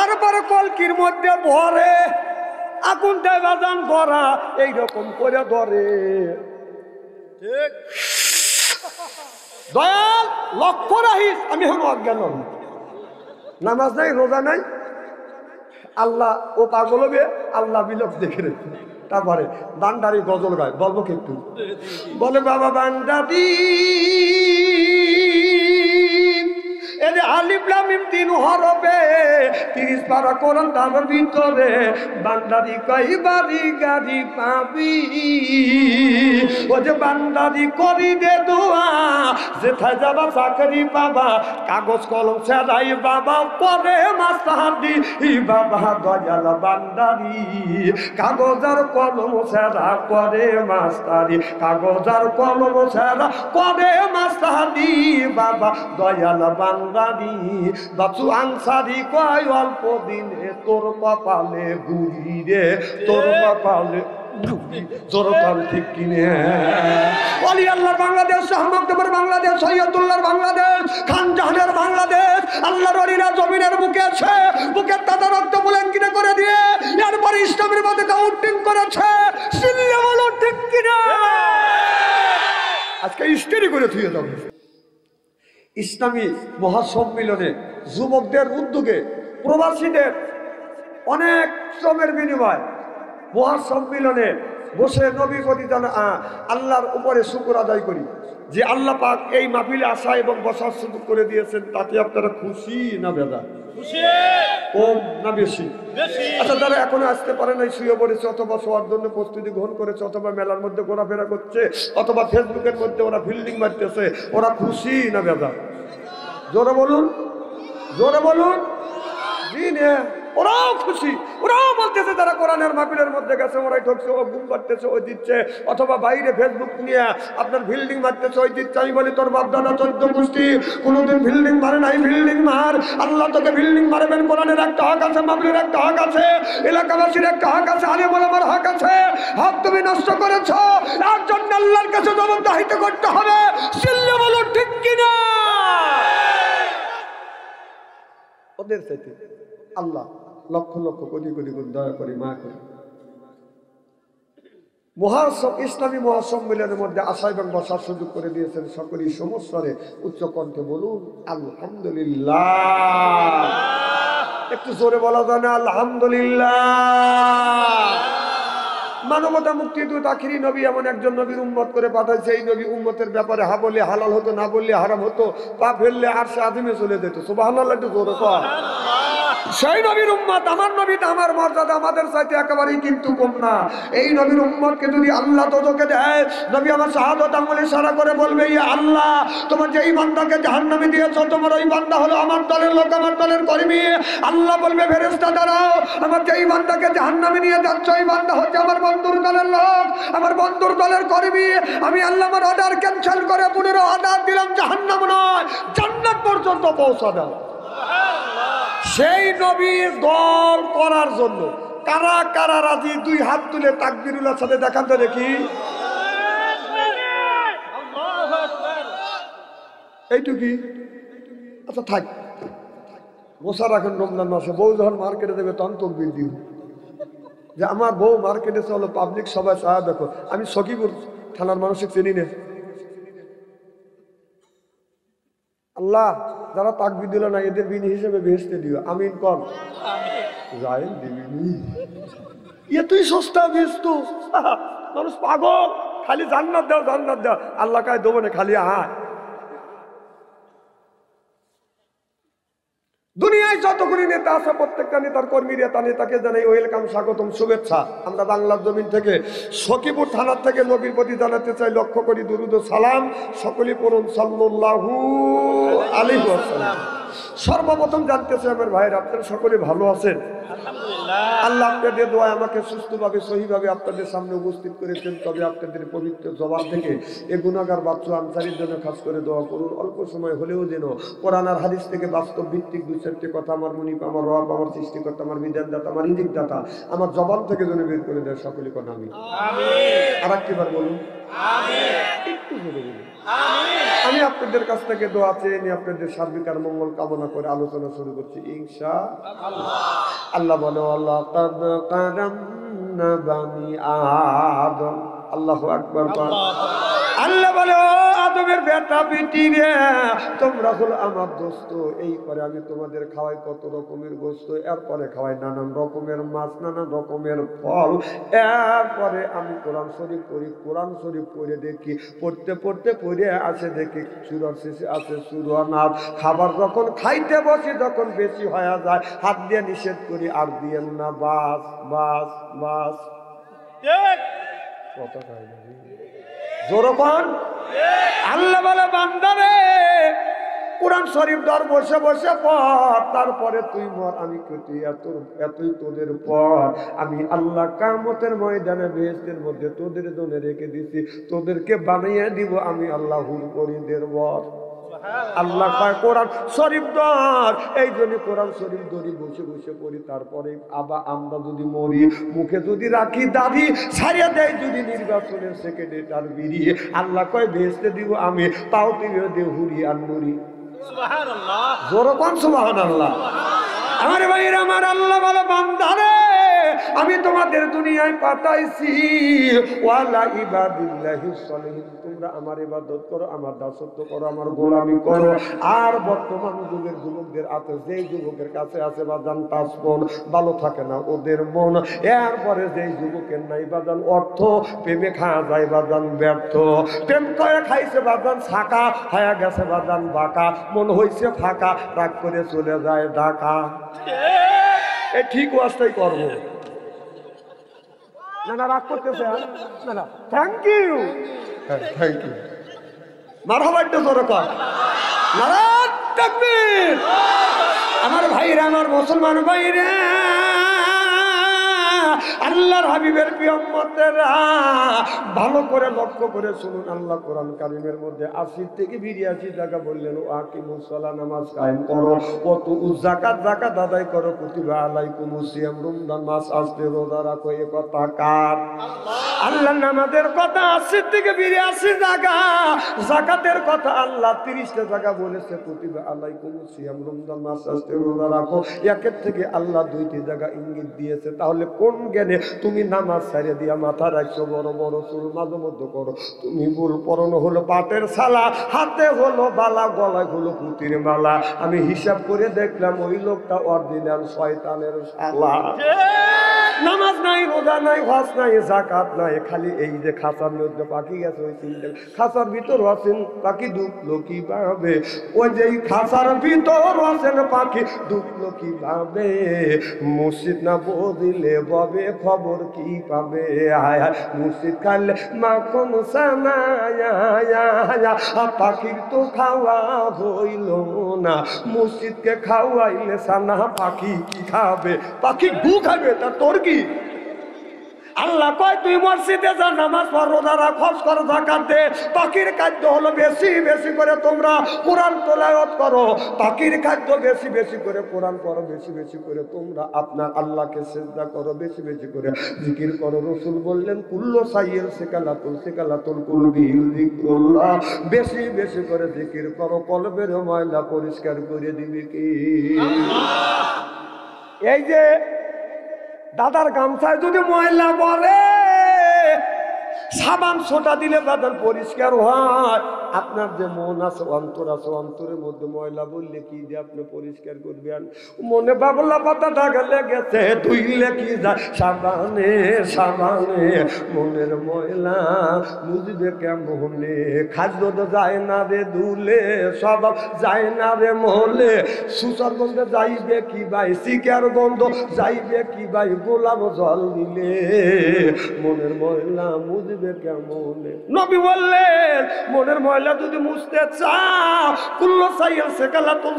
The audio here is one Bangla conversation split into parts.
তারপরে কলকির মধ্যে ভরে আগুন দেয় বাজান ধরা এইরকম করে ধরে। ঠিক দয়াল লক্ষ্য রাখিস, আমি এখন অজ্ঞান হব, নামাজ নাই রোজা নাই, আল্লাহ ও পাগল হবে, আল্লাহ বিলোপ দেখে রেখে। তারপরে বান্দারি গজল গায়, বলবো কিন্তু বলে বাবা বান্দারি এর আলিফ লাম মিম তিন হরফে 30 পারা কোরআন তার ভিতরে বান্দারি কয়বারি গাড়ি পাবি, ও যে বান্দারি করি দে দোয়া যেথায় যাবা চাকরি পাবা, কাগজ কলম ছাড়াই বাবা পরে মাস্টারি বাবা দয়াল বান্দারি কাগজ আর কলম ছাড়া করে মাস্টারি, কাগজ আর কলম ছাড়া করে মাস্টারি বাবা দয়াল বান্দারি। বাচু আনসারি কয় অল্প দিনে তোর কপালে গুড়ি রে, তোর কপালে তোর কাল ঠিক কিনে। ওলি আল্লাহর বাংলাদেশ, শাহ মখদুমের বাংলাদেশ, সৈয়দুল্লাহর বাংলাদেশ, খান জাহানের বাংলাদেশ, আল্লাহর ওলিরা জমিনের বুকে আছে, বুকের তাজা রক্ত বুলেঙ্কিনে করে দিয়ে এরপর ইসলামের মধ্যে কাউন্টিং করেছে। সিল্লে বলো ঠিক কিনা? আজকে ইস্তেরি করে থুয়ে যাবে। ইসলামী মহাসম্মিলনে যুবকদের উদ্যোগে প্রবাসীদের অনেক শ্রমের বিনিময় মহাসম্মিলনে বসে নবী প্রতি আল্লাহর উপরে শুকর আদায় করি যে আল্লাহ পাক এই মাহফিলে আসা এবং বসার সুযোগ করে দিয়েছেন। তাতে আপনারা খুশি না বেদা? কম না বেশি? আচ্ছা, যারা এখনো আসতে পারে নাই, শুয়ে পড়েছে অথবা শোয়ার জন্য প্রস্তুতি গ্রহণ করেছে অথবা মেলার মধ্যে ঘোরাফেরা করছে অথবা ফেসবুকের মধ্যে ওরা ফিল্ডিং মারতেছে, ওরা খুশি না বেদা? জোরে বলুন, জোরে বলুন। ওরাও খুশি, ওরাও বলতেছে যারা কোরআনের মাহফিলের মধ্যে গেছে ওরাই ঠকছে, ও গুম করতেছে ওই দিচ্ছে, অথবা বাইরে ফেসবুক নিয়ে আপনার ফিল্ডিং মারতেছে ওই দিচ্ছে। আমি বলি তোর বাপ দাদা 14 গোষ্ঠী কোনোদিন ফিল্ডিং মারে নাই, ফিল্ডিং মার। আল্লাহ তোকে ফিল্ডিং মারবেন, কোরআনের একটা হক আছে, মাহফিলের একটা হক আছে, এলাকাবাসীর একটা হক আছে, আরে বলে আমার হক আছে। হক তুমি নষ্ট করেছ, তার জন্য আল্লাহর কাছে জবাবদিহি করতে হবে। চিল্লে বলো ঠিক কিনা? ওদের চাইতে আল্লাহ লক্ষ লক্ষ কোটি কোটি গুণ দয়া করে মা করে ইসলামী মহাসম্মেলনের মধ্যে আসা এবং বসার সুযোগ করে দিয়েছেন। সকলেই সমস্যারে উচ্চ কণ্ঠে বলুন আলহামদুলিল্লাহ। একটু জোরে বলা যায় না আলহামদুলিল্লাহ? মানবতা মুক্তি দূত আখিরি নবী এমন একজন নবীর উম্মত করে পাঠাইছে। এই নবী উম্মতের ব্যাপারে হা বললে হালাল হতো, না বললে হারাম হতো, পা ফেললে আরশে আযিমে চলে যেত। সুবহানাল্লাহ, একটু জোরে কর। সেই নবীর উম্মত, আমার নবীটা আমার মর্যাদা আমাদের চাইতে একেবারেই কিন্তু কম না। এই নবীর উম্মতকে যদি আল্লাহ তোকে দেয়, নবী আমার শাহাদাত আঙ্গুলে ইশারা করে বলবে, ইয়া আল্লাহ তোমার যেই বান্দাকে জাহান্নামে দিয়েছো তোমার ওই বান্দা হলো আমার দলের লোক, আমার দলের কর্মী। আল্লাহ বলবে ফেরেশতা দাঁড়াও, আমার যেই বান্দাকে জাহান্নামে নিয়ে যাচ্ছ এই বান্দা হচ্ছে আমার বন্ধুর দলের লোক, আমার বন্ধুর দলের কর্মী। আমি আল্লাহ আমার অর্ডার ক্যান্সেল করে পুনর অর্ডার দিলাম জাহান্নাম নয় জান্নাত পর্যন্ত পৌঁছা দাও। সেই নবীর দল করার জন্য কারা কারা রাজি? 2 হাত তুলে তাকবীরুল্লাহর সাথে দেখান তো দেখি। এইটুকি? আচ্ছা থাক, বসা রাখেন। রমজান মাসে বউ যখন মার্কেটে দেবে তখন তকবীর দিও যে আমার বউ মার্কেটে চলো, পাবলিক সবাই চা দেখো। আমি সখীপুর থানার মানুষকে চিনি না। আল্লাহ যারা তাকবীর দিল না এদের বিনি হিসেবে বেহেশতে দিও, আমিন কর। যাই দিবি এ তুই সস্তা বেহেশত, মানুষ পাগল, খালি জান্নাত দাও জান্নাত দাও। আল্লাহ কায় দেবো না, খালি আয়। দুনিয়ায় যতগুলি নেতা আছে প্রত্যেকটা নেতার কর্মীরা তা নেতাকে জানাই ওয়েলকাম, স্বাগতম, শুভেচ্ছা। আমরা বাংলার জমিন থেকে সখীপুর থানার থেকে নবীর প্রতি জানাতে চাই লক্ষ্য করি দুরুদ ও সালাম। সকলেই পড়ুন সাল্লাল্লাহু আলাইহি ওয়াসাল্লাম। সর্বপ্রথম জানতে চাই আমার ভাইয়ের আপনারা সকলে ভালো আছেন? আল্লাহ আপনাদের দোয়া আমাকে সুস্থভাবে সহিভাবে আপনাদের সামনে উপস্থিত করেছেন। তবে আপনাদের পবিত্র জবাব থেকে এ গুনাহগার বাচ্চা আনসারীর জন্য খাস করে দোয়া করুন। অল্প সময় হলেও যেন কোরআন আর হাদিস থেকে বাস্তব ভিত্তিক 2-4টি কথা আমার মুনিব, আমার রব, আমার সৃষ্টিকর্তা, আমার বিধানদাতা, আমার রিজিকদাতা আমার জবান থেকে যেন বের করে দেয়। সকলে কোন আমিন। আর একবার বলুন একটু জোরে বলুন আমি আপনাদের কাছ থেকে দোয়া চেয়ে নিয়ে আপনাদের সার্বিক আর মঙ্গল কামনা করে আলোচনা শুরু করছি ইনশাআল্লাহ। আল্লাহ বলে আল্লাহ কাদ কারামনা বানি আদম, আল্লাহু আকবার। আল্লাহ বলে ও আদমের বেটা বেটি রে, তোমরা হলো আমার দোস্ত। এই করে আমি তোমাদের খাওয়াই কত রকমের গোস্ত, এরপরে খাওয়াই নানান রকমের মাছ, নানান রকমের ফল। এরপরে আমি কোরআন শরীফ পড়ি, কোরআন শরীফ পড়ে দেখি, পড়তে পড়তে পড়ে আসে দেখি সূরার শেষে আছে সূরা নাস। খাবার যখন খাইতে বসি, যখন বেশি হয়ে যায় হাত দিয়ে নিষেধ করি, আর দিয়েন না, বাস বাস বাস। কথা খাই না জোরকন। আল্লাহ বলে বান্দারে কোরআন শরীফ ধর, বসে বসে পড়, তারপরে তুই মর। আমি কেটে এতই তোদের পর আমি আল্লাহ কিয়ামতের ময়দানে বেহেশতের মধ্যে তোদের জন্য রেখে দিছি, তোদেরকে বানিয়ে দিব আমি আল্লাহ হুরপরিদের বর। আল্লাহ কয় কোরআন শরীফ ধর, এই জন্য কোরআন শরীফ ধরি, বসে বসে পড়ি। তারপরে আবার আমরা যদি মরি, মুখে যদি রাখি দাড়ি, ছাড়িয়ে দেয় যদি নির্বাচনের সেক্রেটারি বেরিয়ে, আল্লাহ কয় বেহেশতে দিব আমি, তাও তুই দেহুরি আর নুরি। সুবহানাল্লাহ, জোরে কোন সুবহানাল্লাহ। আমার ভাইরা আমার, আল্লাহ বলে বান্দারে আমি তোমাদের দুনিয়ায় পাঠাইছি ওয়ালা ইবাদিল্লাহিস সালিহিন, তোমরা আমার ইবাদত করো, আমার দাসত্ব করো, আমার গোলামি করো। আর বর্তমান যুগের যুবকদের আছে, যেই যুবকের কাছে আছে বাজান তাসপন, ভালো থাকে না ওদের মন। এরপরে যেই যুবকের নাই বাজান অর্থ, প্রেমে খাওয়া যায় বাজান ব্যর্থ, প্রেম করে খাইছে বাজান ছাকা, হয়ে গেছে বাজান বাঁকা, মন হইছে ফাঁকা, রাগ করে চলে যায় ঢাকা। এই ঠিক ওয়াজটাই করবো না, না রাগ করতেছে না, না থ্যাংক ইউ, থ্যাংক ইউ। মারহাবা একটু জোরে কর, নারায়ে তাকবীর। আমার ভাইরা, আমার মুসলমান ভাইরা, আল্লাহর হাবিবের প্রিয় উম্মতেরা ভালো করে লক্ষ্য করে শুনুন। আল্লাহ কোরআন কারীমের মধ্যে 80 থেকে 82 জায়গা বললেন ও আকিমুস সালাত, নামাজ কায়েম করো, ওয়াতু যাকাত, যাকাত আদায় করো, কুতিবা আলাইকুমুস সিয়াম, রমজান মাস আসলে রোজা রাখো। এই কথা কার? আল্লাহ। নামাজের কথা 80 থেকে 82 জায়গা, যাকাতের কথা আল্লাহ 30টা জায়গা বলেছে, কুতিবা আলাইকুমুস সিয়াম, রমজান মাস আসলে রোজা রাখো। একের থেকে আল্লাহ 2টি জায়গা ইঙ্গিত দিয়েছে। তাহলে কোন জ্ঞানে তুমি নামাজ ছাড়িয়ে দিয়া মাথা রাখছো, বড় বড় চুল মাঝে মধ্যে করো, তুমি ভুল পরনো হলো পাটের ছালা, হাতে হলো বালা, গলায় হলো পুতির মালা। আমি হিসাব করে দেখলাম ওই লোকটা অরিজিনাল শয়তানের শালা। নামাজ নাই, রোজা নাই, হজ নাই, যাকাত নাই, খালি এই যে খাঁচার মধ্যে পাখি গেছে ওই চিন্তা, খাঁচার ভিতর আছেন পাখি ঢুকলো কিভাবে, ওই যে খাঁচার ভিতর আছেন পাখি ঢুকলো কিভাবে, মসজিদ না বদিলে ববে খবর কি পাবে, আয়া মসজিদ খাইলে মাখন সানা, পাখির তো খাওয়া হইল না, মসজিদকে খাওয়াইলে সানা, পাখি কি খাবে, পাখি গু খাবে, তা তোর কি? আল্লাহ কয় তুই মসজিদে যা, নামাজ পড়, রোজা রাখ, হজ কর, যাকাত দে। পাখির খাদ্য হলো বেশি বেশি করে তোমরা কোরআন তেলাওয়াত করো, পাখির খাদ্য বেশি বেশি করে কোরআন পড়ো, বেশি বেশি করে তোমরা আপনার আল্লাহকে সিজদা করো, বেশি বেশি করে জিকির করো। রাসূল বললেন কুল্লু সাইয়্যির সিকালাতুল কুলবি যিকরুল্লাহ, বেশি বেশি করে জিকির করো, কলবের ময়লা পরিষ্কার করে দিবে কি আল্লাহ। এই যে দাদার গামছায় যদি ময়লা পড়ে, সাবান সোটা দিলে বাদান পরিষ্কার হয়। আপনার যে মন আছে, অন্তর আছে, অন্তরের মধ্যে ময়লা বললে কি যে আপনি পরিষ্কার করবেন? মনে বাবলা পাতাটা গেলে গেছে, ধুইলে কি যায় সাবানে সাবানে, মনের ময়লা বুঝবে কেমনে, খাদ্য তো যায় না রে ধুলে, স্বভাব যায় না রে মহলে, সুসার গন্ধে যাইবে কি ভাই, শিকার গন্ধ যাইবে কি ভাই, গোলাপ জল দিলে, মনের ময়লা বুঝবে কেমনে? নবী বললেন মনের ময়লা যদি মুছতে চাও, কুল্লু সাইয়্যির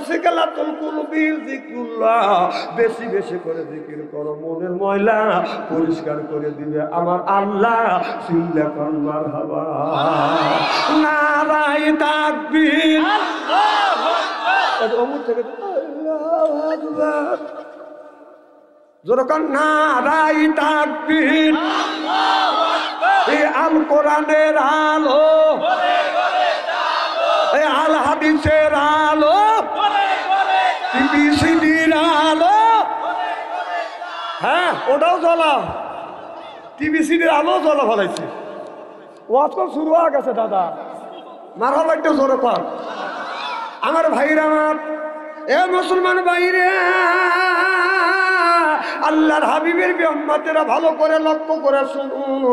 সিকালাতুল কুলবি যিকরুল্লাহ, বেশি বেশি করে জিকির করো, মনের ময়লা পরিষ্কার করে দিবে আমার আল্লাহ। সিল্লা কর মারহাবা, নারায়ে তাকবীর, আল্লাহু আকবার, ওমর থেকে আল্লাহু আকবার, জোরে কর নারায়ে তাকবীর, আল্লাহু আকবার। এই আল কোরআনের আলো, এই আল হাদিসের আলো, টিভি-সিডির আলো, হ্যাঁ ওটাও জ্বলা, টিভি-সিডির আলো জ্বলা ফেলাইছে। ওয়াজ কল শুরু হয়ে গেছে দাদা, মারহাবা একটু জোরে কর। আমার ভাইরা, আমার এ মুসলমান ভাইরা, আল্লাহর হাবিবের উম্মতেরা ভালো করে লক্ষ্য করে শুনুন।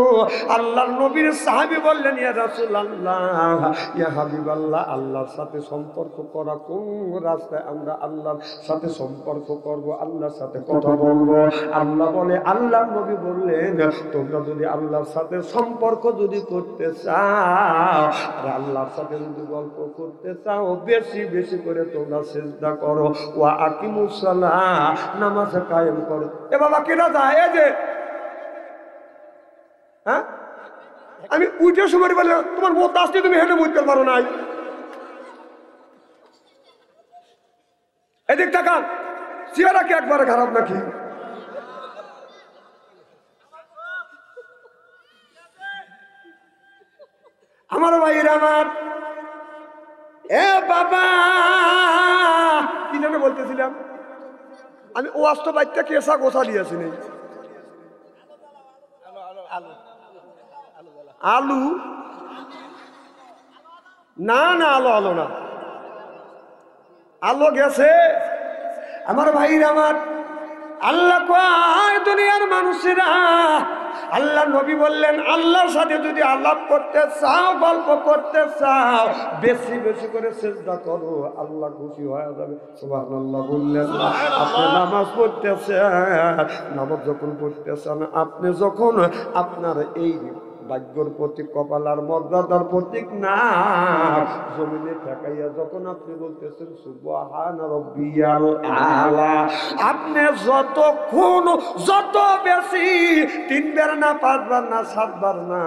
আল্লাহর নবীর সাহাবী বললেন, ইয়া রাসূলুল্লাহ, ইয়া হাবিবাল্লাহ, আল্লাহর সাথে সম্পর্ক করা কোন রাস্তায় আমরা আল্লাহর সাথে সম্পর্ক করব, আল্লাহর সাথে কথা বলবো? আল্লাহ বলে, আল্লাহর নবী বললেন, তোমরা যদি আল্লাহর সাথে সম্পর্ক যদি করতে চাও আর আল্লাহর সাথে যদি গল্প করতে চাও, বেশি বেশি করে তোমরা সিজদা করো, ওয়া আকিমুস সালাহ, নামাজ কায়েম করো। এ বাবা কেনা যায় এই যে, হ্যাঁ আমি উঠে সময় বলে তোমার মত আসতে তুমি হেঁটে বুঝতে পারো নাই। এদিক তাকান, চেহারা কি একবারে খারাপ নাকি? আমার ভাইরা, আমার এ বাবা কি যেন বলতেছিলাম আমি, ও আস্ত বাইকটা কেসা গোসা দিয়েছি নেই। আলু না, না আলো আলো না, আলো গেছে। আমার ভাইরা, আমার আল্লাহ কয় দুনিয়ার মানুষেরা, আল্লাহ নবী বললেন, আল্লাহর সাথে যদি আলাপ করতে চাও, গল্প করতে চাও, বেশি বেশি করে সিজদা করো, আল্লাহ খুশি হয়ে যাবে। সুবহানাল্লাহ বললেন। আপনি নামাজ পড়তেছেন, নামাজ যখন পড়তেছেন, আপনি যখন আপনার এই ভাগ্যর প্রতীক, কপালার মর্যাদার প্রতীক না জমিনে ঠেকাইয়া যখন আপনি বলতেছেন সুবহান রাব্বিয়াল আলা, আপনি যতক্ষণ যত বেশি 3 বার না 5 বার না 7 বার না,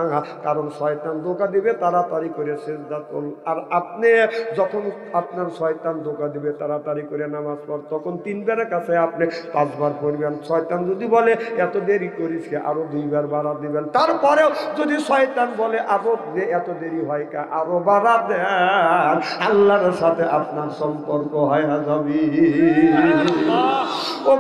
কারণ শয়তান ধোঁকা দিবে তাড়াতাড়ি করে সিজদা করুন। আর আপনি যখন আপনার শয়তান ধোঁকা দিবে তাড়াতাড়ি করে নামাজ পড়, তখন 3 বারের কাছে আপনি 5 বার পড়বেন। শয়তান যদি বলে এত দেরি করিস, আরো 2 বার বাড়া দিবেন। তারপরেও যদি শয়তান বলে আরো এত দেরি হয় কা, আরো বাড়া দেন, আল্লাহর সাথে আপনার সম্পর্ক হয়ে যাবে। ও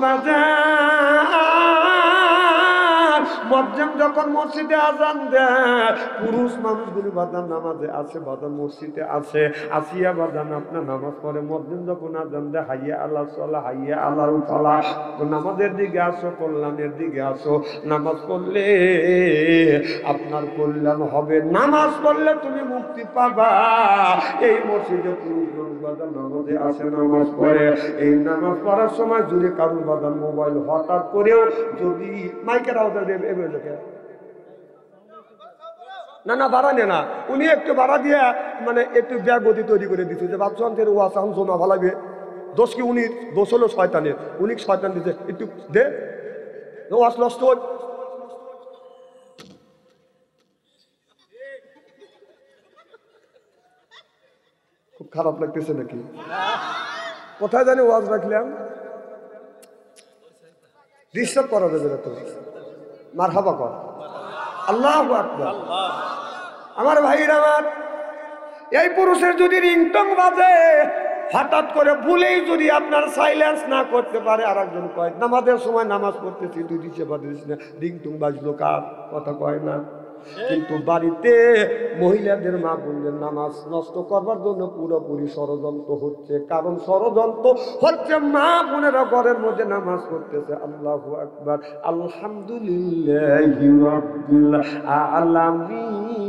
মসজিদ যখন মসজিদে আজান দেয়, পুরুষ মানুষগুলি বাদান নামাজে আছে, বাদান মসজিদে আছে, আসিয়া বাদান আপনার নামাজ পড়ে। মসজিদ যখন আজান দেয়, হাইয়া আল্লাহ সাল্লাহ, হাইয়া আল্লাহ ফালাহ, নামাজের দিকে আসো, কল্যাণের দিকে আসো। নামাজ পড়লে আপনার কল্যাণ হবে, নামাজ পড়লে তুমি মুক্তি পাবা। এই মসজিদে পুরুষ মানুষ বাদান নামাজে আসে, নামাজ পড়ে। এই নামাজ পড়ার সময় যদি কারুর বাদান মোবাইল হঠাৎ করেও যদি মাইকের আওয়াজ দেবে, না না বাড়া নে না, উনি একটু বাড়া দিয়ে মানে একটু ব্যাগতি তৈরি করে দিচ্ছে যে বাচ্চাদের ওয়াজ এখন জমা ভালাবে। দোষ কি উনি? দোষ হলো শয়তানের, উনি শয়তান দিচ্ছে একটু দে ওয়াজ নষ্ট। খুব খারাপ লাগতেছে নাকি? কোথায় জানি ওয়াজ রাখলাম, ডিস্টার্ব করা যাবে না তো। মারহাবা কর, আল্লাহু আকবার। আমার ভাইরা, আমার এই পুরুষের যদি রিংটং বাজে, হঠাৎ করে ভুলেই যদি আপনার সাইলেন্স না করতে পারে, আর একজন কয় নামাজের সময় নামাজ পড়তেছি, তুই দিচ্ছে বাদিস না, রিংটং বাজলো কার কথা কয় না। কিন্তু বাড়িতে মহিলাদের, মা বোনদের নামাজ নষ্ট করবার জন্য পুরোপুরি ষড়যন্ত্র হচ্ছে। কারণ ষড়যন্ত্র হচ্ছে মা বোনেরা ঘরের মধ্যে নামাজ পড়তেছে, আল্লাহু আকবার, আলহামদুলিল্লাহি রাব্বিল আলামিন।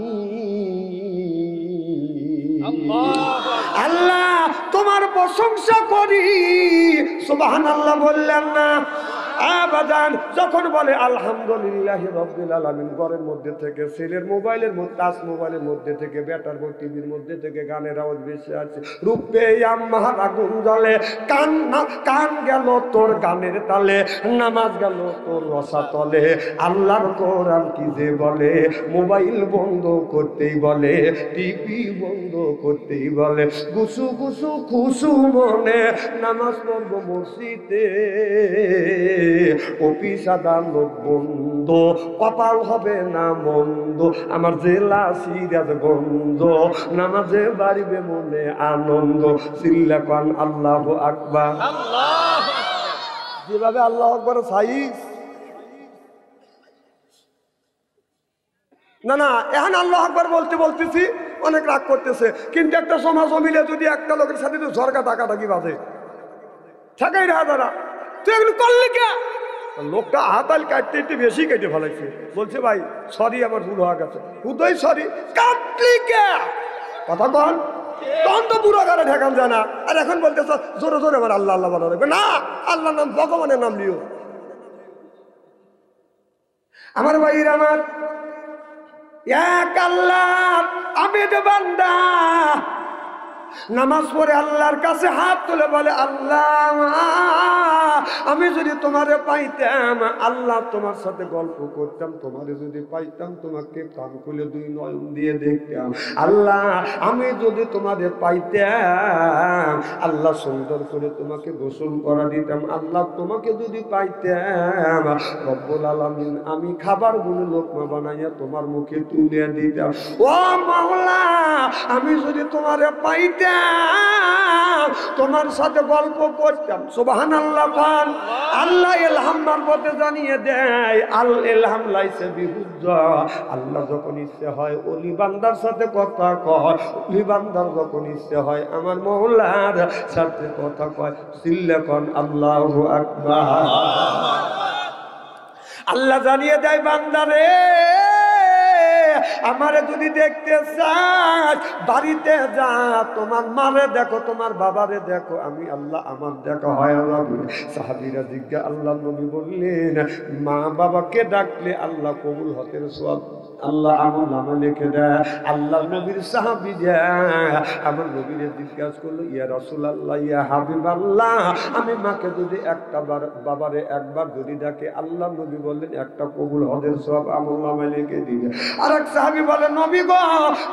আল্লাহ তোমার প্রশংসা করি, সুবহানাল্লাহ বললেন না? আবাদান যখন বলে আলহামদুলিল্লাহি রাব্বিল আলামিন, ঘরের মধ্যে থেকে ছেলের মোবাইলের মধ্যে, টাচ মোবাইলের মধ্যে থেকে, ব্যাটার টিভির মধ্যে থেকে গানের আওয়াজ বেশি আছে। রূপে আমার আগুন জ্বলে, কান গেল তোর গানের তালে, নামাজ গেল তোর রসাতলে। আল্লাহর কোরআন কি যে বলে, মোবাইল বন্ধ করতেই বলে, টিভি বন্ধ করতেই বলে। গুসু গুসু খুশু মনে নামাজ পড়ব মসজিদে, অফিস আদালত বন্ধ, কপাল হবে না মন্দ, আমার জেলা সিরাজগঞ্জ, নামাজে বাড়িবে মনে আনন্দ, চিল্লা কান আল্লাহু আকবার। যেভাবে আল্লাহু আকবার সাইজ না না, এখন আল্লাহু আকবার বলতে বলতেছি অনেক রাগ করতেছে, কিন্তু একটা সমাজ মিলে যদি একটা লোকের সাথে তো ঝরকা টাকাটাকি বাজে ঠেকাই রা দাঁড়া, তুই এগুলো করলি কে? লোকটা হাতাল কাটতে একটু বেশি কেটে ফেলাইছে, বলছে ভাই সরি আমার ভুল হয়ে গেছে। হুদই সরি, কাটলি কে? কথা কন, তখন তো বুড়ো গাড়ে ঠেকান যায় না। আর এখন বলতেছ জোরে জোরে আমার আল্লাহ আল্লাহ বলা রাখবে না, আল্লাহর নাম ভগবানের নাম লিও। আমার ভাইয়ের আমার এক আল্লাহ আবেদ বান্দা নামাজ পড়ে আল্লাহর কাছে হাত তুলে বলে, আল্লাহ আমি যদি তোমারে পাইতাম, আল্লাহ তোমার সাথে গল্প করতাম, তোমারে যদি পাইতাম তোমাকে প্রাণ খুলে দুই নয়ন দিয়ে দেখতাম, আল্লাহ আমি যদি তোমারে পাইতাম, আল্লাহ সুন্দর করে তোমাকে গোসল করা দিতাম, আল্লাহ তোমাকে যদি পাইতাম রব্বুল আলামিন আমি খাবার গুলো লোকমা বানাইয়া তোমার মুখে তুলে দিতাম। ও মাওলা আমি যদি তোমারে পাইতাম, তোমার সাথে গল্প করতাম। সুবহানাল্লাহ পান। আল্লাহ ইলহাম মারফতে জানিয়ে দেয়, আল ইলহাম লাইসা বিহুজ্জা, আল্লাহ যখন ইচ্ছে হয় ওলি বান্দার সাথে কথা কয়, ওলি বান্দার যখন ইচ্ছে হয় আমার মাওলার সাথে কথা কয়। চিল্লা কোন আল্লাহু আকবার। আল্লাহ জানিয়ে দেয় বান্দারে আমারে যদি দেখতে চাস বাড়িতে যা, তোমার মারে দেখো তোমার বাবারে দেখো, আমি আল্লাহ আমার দেখা হয় না। সাহাবীরা জিজ্ঞাসা, আল্লাহ নবী বললেন মা বাবাকে ডাকলে আল্লাহ কবুল হতে সওয়াব আল্লাহ আমল নামে লিখে দেয়। আল্লাহ নবীর সাহাবী আমার নবীরে জিজ্ঞাসা করলো, ইয়া রাসূলুল্লাহ ইয়া হাবিবাল্লাহ আমি মাকে যদি একটা বার বাবারে একবার যদি ডাকে, আল্লাহ নবী বললেন একটা কবুল হতে সওয়াব আমল নামে লিখে দিবে। আর এক সাহাবী বলে, নবী গো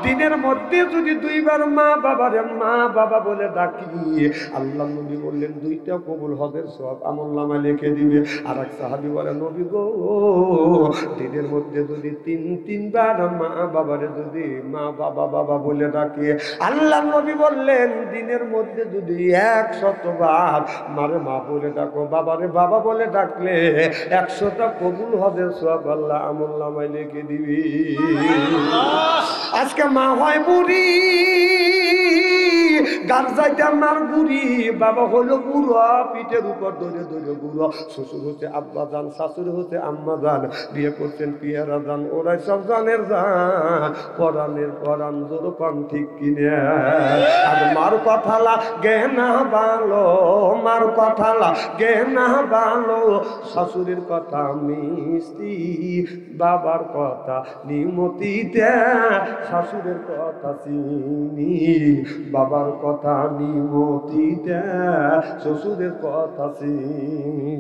দিনের মধ্যে যদি দুইবার মা বাবা বলে ডাকি, আল্লাহ নবী বললেন দুইটা কবুল হজের সওয়াব আমলনামায় লিখে দিবে। আর এক সাহাবী বলে, নবী গো দিনের মধ্যে যদি তিনবার মা বাবারে যদি মা বাবা বলে ডাকি, আল্লাহ নবী বললেন দিনের মধ্যে যদি 100 বার মারে মা বলে ডাকো, বাবারে বাবা বলে ডাকলে 100টা কবুল হজের সওয়াব আল্লাহ আমলনামায় লিখে দিবি। আজকে মা হয় বুড়ি, গার যাইতে আমার বুড়ি, বাবা হলো বুড়ো, পিঠের উপর ধরে ধরে বুড়ো, শ্বশুর হচ্ছে আব্বা জান, শাশুড়ি হচ্ছে আম্মা জান, বিয়ে করছেন পিয়ারা জান, ওরাই সব জানের জান, পরাণের পরাণ জোর পান ঠিক কিনে। আর মার কথা লাগে না ভালো, মার কথা লাগে না ভালো, শাশুড়ির কথা মিষ্টি, বাবার কথা নিমতিতে, শাশুড়ের কথা চিনি, বাবার কথা নিমতিতে, শ্বশুরের কথা চিনি।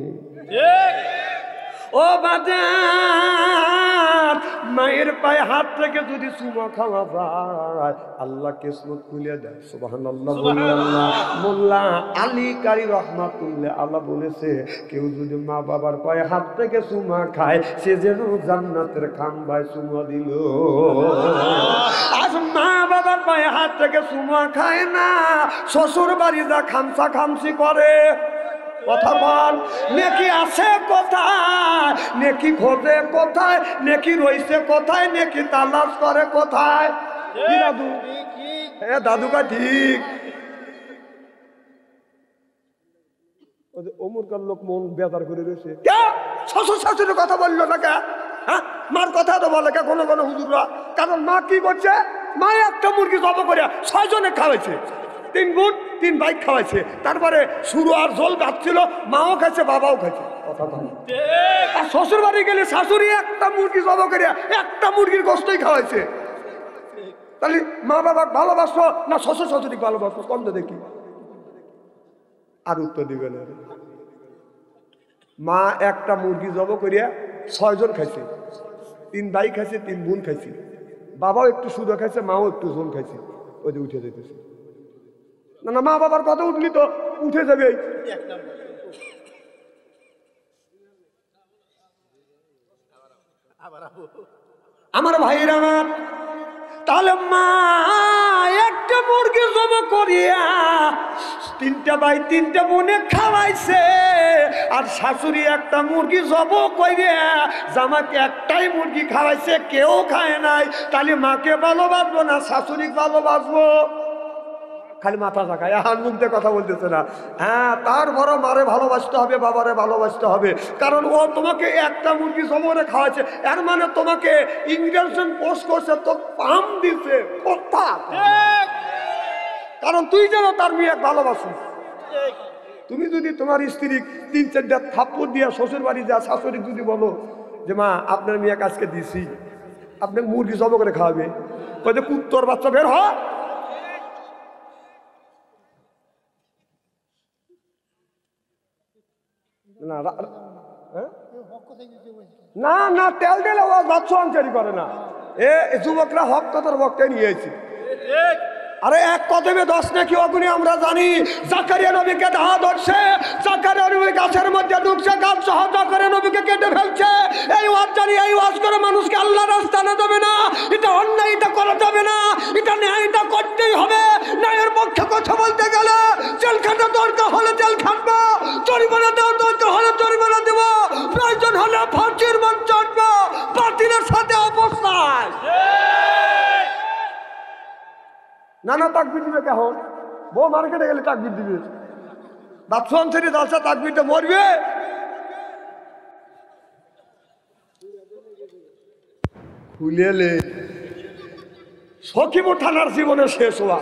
ও বাজার মায়ের পায়ে হাত থেকে যদি চুমা খাওয়া যায় আল্লাহ কিসমত খুলে দেয়। সুবহানাল্লাহ বললেন না। মোল্লা আলী কারি রহমাতুল্লাহ আল্লাহ বলেছে, কেউ যদি মা বাবার পায়ে হাত থেকে চুমা খায় সে যেন জান্নাতের খাম্বায় চুমা দিল। আজ মা বাবার পায়ে হাত থেকে চুমা খায় না, শ্বশুর বাড়ি যা খামসা খামসি করে। কথা বল, নেকি আছে কোথায়, নেকি খোঁজে কোথায়, নেকি রইছে কোথায়, নেকি তালাশ করে কোথায়? দাদু দাদুকা ঠিক অমুরকার লোক মন বেজার করে রয়েছে, শ্বশুর শাশুড়ির কথা বললো না কে? হ্যাঁ মার কথা তো বলে কে কোনো কোনো হুজুররা? কারণ মা কি করছে, মা একটা মুরগি জব করে 6 জনে খাওয়াইছে, 3 বোন 3 ভাই খাওয়াইছে, তারপরে শুরু আর জল গাচ্ছিল, মাও খাইছে বাবাও খাইছে। কথা বল। আর শ্বশুর বাড়ি গেলে শাশুড়ি একটা মুরগি জব করে একটা মুরগির গোশতই খাওয়াইছে। তাহলে মা বাবা ভালোবাসো না শ্বশুর শাশুড়ি ভালোবাসো? কম দেখি। আর উত্তর দিবে না। মা একটা মুরগি জব করিয়া 6 জন খাইছে, 3 ভাই খাইছে, 3 বোন খাইছে, বাবাও একটু সুদা খাইছে, মাও একটু ঝোল খাইছে, ওই যে উঠে যেতেছে। না না মা বাবার কথা উঠলি তো উঠে যাবে। আমার ভাইয়ের আমার, তাহলে মা একটা মুরগি জব করিয়া তিনটা ভাই তিনটা বোনে খাওয়াইছে, আর শাশুড়ি একটা মুরগি জব করিয়া জামাকে একটাই মুরগি খাওয়াইছে, কেউ খায় নাই। তাহলে মাকে ভালোবাসবো না শাশুড়ি ভালোবাসবো? খালি মাথা থাকায় হাত মুখ দিয়ে কথা বলতেছে না। হ্যাঁ, তার বড় মারে ভালোবাসতে হবে, বাবারে ভালোবাসতে হবে, কারণ ও তোমাকে একটা মুরগি জবরে খাওয়াচ্ছে, এর মানে তোমাকে ইঞ্জেকশন পোস্ট করছে, তো পাম দিছে কথা। কারণ তুই যেন তার মেয়ে ভালোবাসিস। তুমি যদি তোমার স্ত্রী 3-4টা থাপ্পড় দিয়া শ্বশুর বাড়ি যা, শাশুড়ি যদি বলো যে মা আপনার মেয়ে আজকে দিছি, আপনি মুরগি জব করে খাওয়াবে, কই যে কুত্তর বাচ্চা বের হ। না না, তেল তেল বাচ্চা আনচারি করে না, এ যুবকরা হক কথার বক্তায় নিয়েছি। আরে এক কদমে 10 নাকি অগুনি আমরা জানি। জাকারিয়া নবীকে দাওয়াত ধরছে, জাকারিয়া নবী গাছের মধ্যে ঢুকছে, গাছ সহ জাকারিয়া নবীকে কেটে ফেলছে। এই ওয়াজ জানি, এই ওয়াজ করে মানুষকে আল্লাহর রাস্তা না যাবে না, এটা অন্যায়, এটা করা যাবে না, এটা ন্যায়, এটা করতেই হবে। ন্যায়ের পক্ষে কথা বলতে গেলে জেল খাটা দরকার হলে জেল খাটবো, জরিমানা দেওয়ার দরকার হলে জরিমানা দেব, প্রয়োজন হলে ফাঁসির মঞ্চ চড়বো, বাতিলের সাথে অবস্থায়। না না, তাকবীর দিবে কেমন? বউ মার্কেটে গেলে তাকবীর দিবে, বাথরুম ছেড়ে যাচ্ছে, তাকবীরটা মরবে। খুলেলে সখীপুর থানার জীবনে শেষ হওয়া,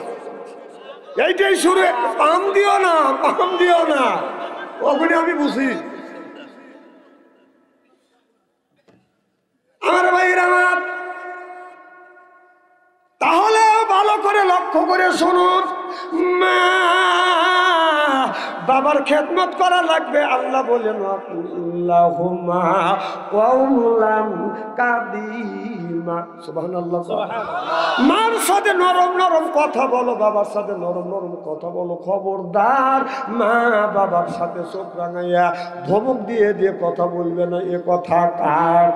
এইটাই শুরু। পাম দিও না, পাম দিও না, ওখানে আমি বুঝি। আমার ভাইরা আমার, তাহলে ভালো করে লক্ষ্য করে শুনুন, মা বাবার খেদমত করা লাগবে। আল্লাহ বলেন আল্লাহুম্মা কওলান কাদিমা, সুবহানাল্লাহ। মার সাথে নরম নরম কথা বলো, বাবার সাথে নরম নরম কথা বলো। খবরদার মা বাবার সাথে চোখ রাঙাইয়া ধমক দিয়ে দিয়ে কথা বলবে না। এ কথা কার?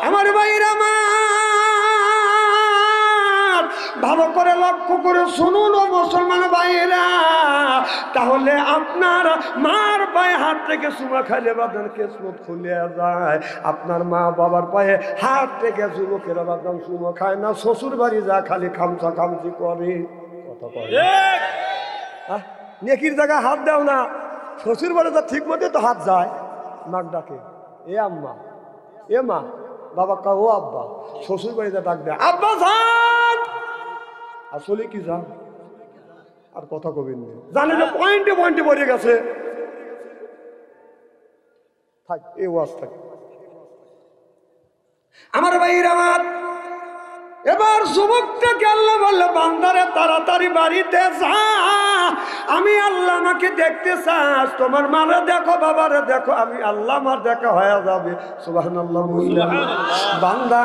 আমার ভাইরা মা, ভালো করে লক্ষ্য করে শুনুন ও মুসলমান ভাইয়েরা। তাহলে আপনার মার পায়ে হাত থেকে চুমা খাইলে বাদান কেসমত খুলে যায়। আপনার মা বাবার পায়ে হাত থেকে যুবকেরা বাদান চুমা খায় না, শ্বশুর বাড়ি যা খালি খামচা খামচি করে। কথা কয় নেকির জায়গায় হাত দাও না, শ্বশুর বাড়ি যা ঠিক মতো তো হাত যায়। নাক ডাকে এ আম্মা, এ মা, বাবা কা ও আব্বা, শ্বশুর বাড়িতে ডাক দেয় আব্বা যান। আসলে কি জান, আর কথা কবেন না, জানে যে পয়েন্টে পয়েন্টে পড়ে গেছে। থাক এই ওয়াজ থাক। আমার ভাইরা আমার, এবার যুবকটাকে আল্লাহ বলল বান্দারে তাড়াতাড়ি বাড়িতে যা, আমি আল্লাহ আমাকে দেখতে চাস, তোমার মারে দেখো বাবারে দেখো, আমি আল্লাহ আমার দেখা হয়ে যাবে। সুবহানাল্লাহ বললেন। বান্দা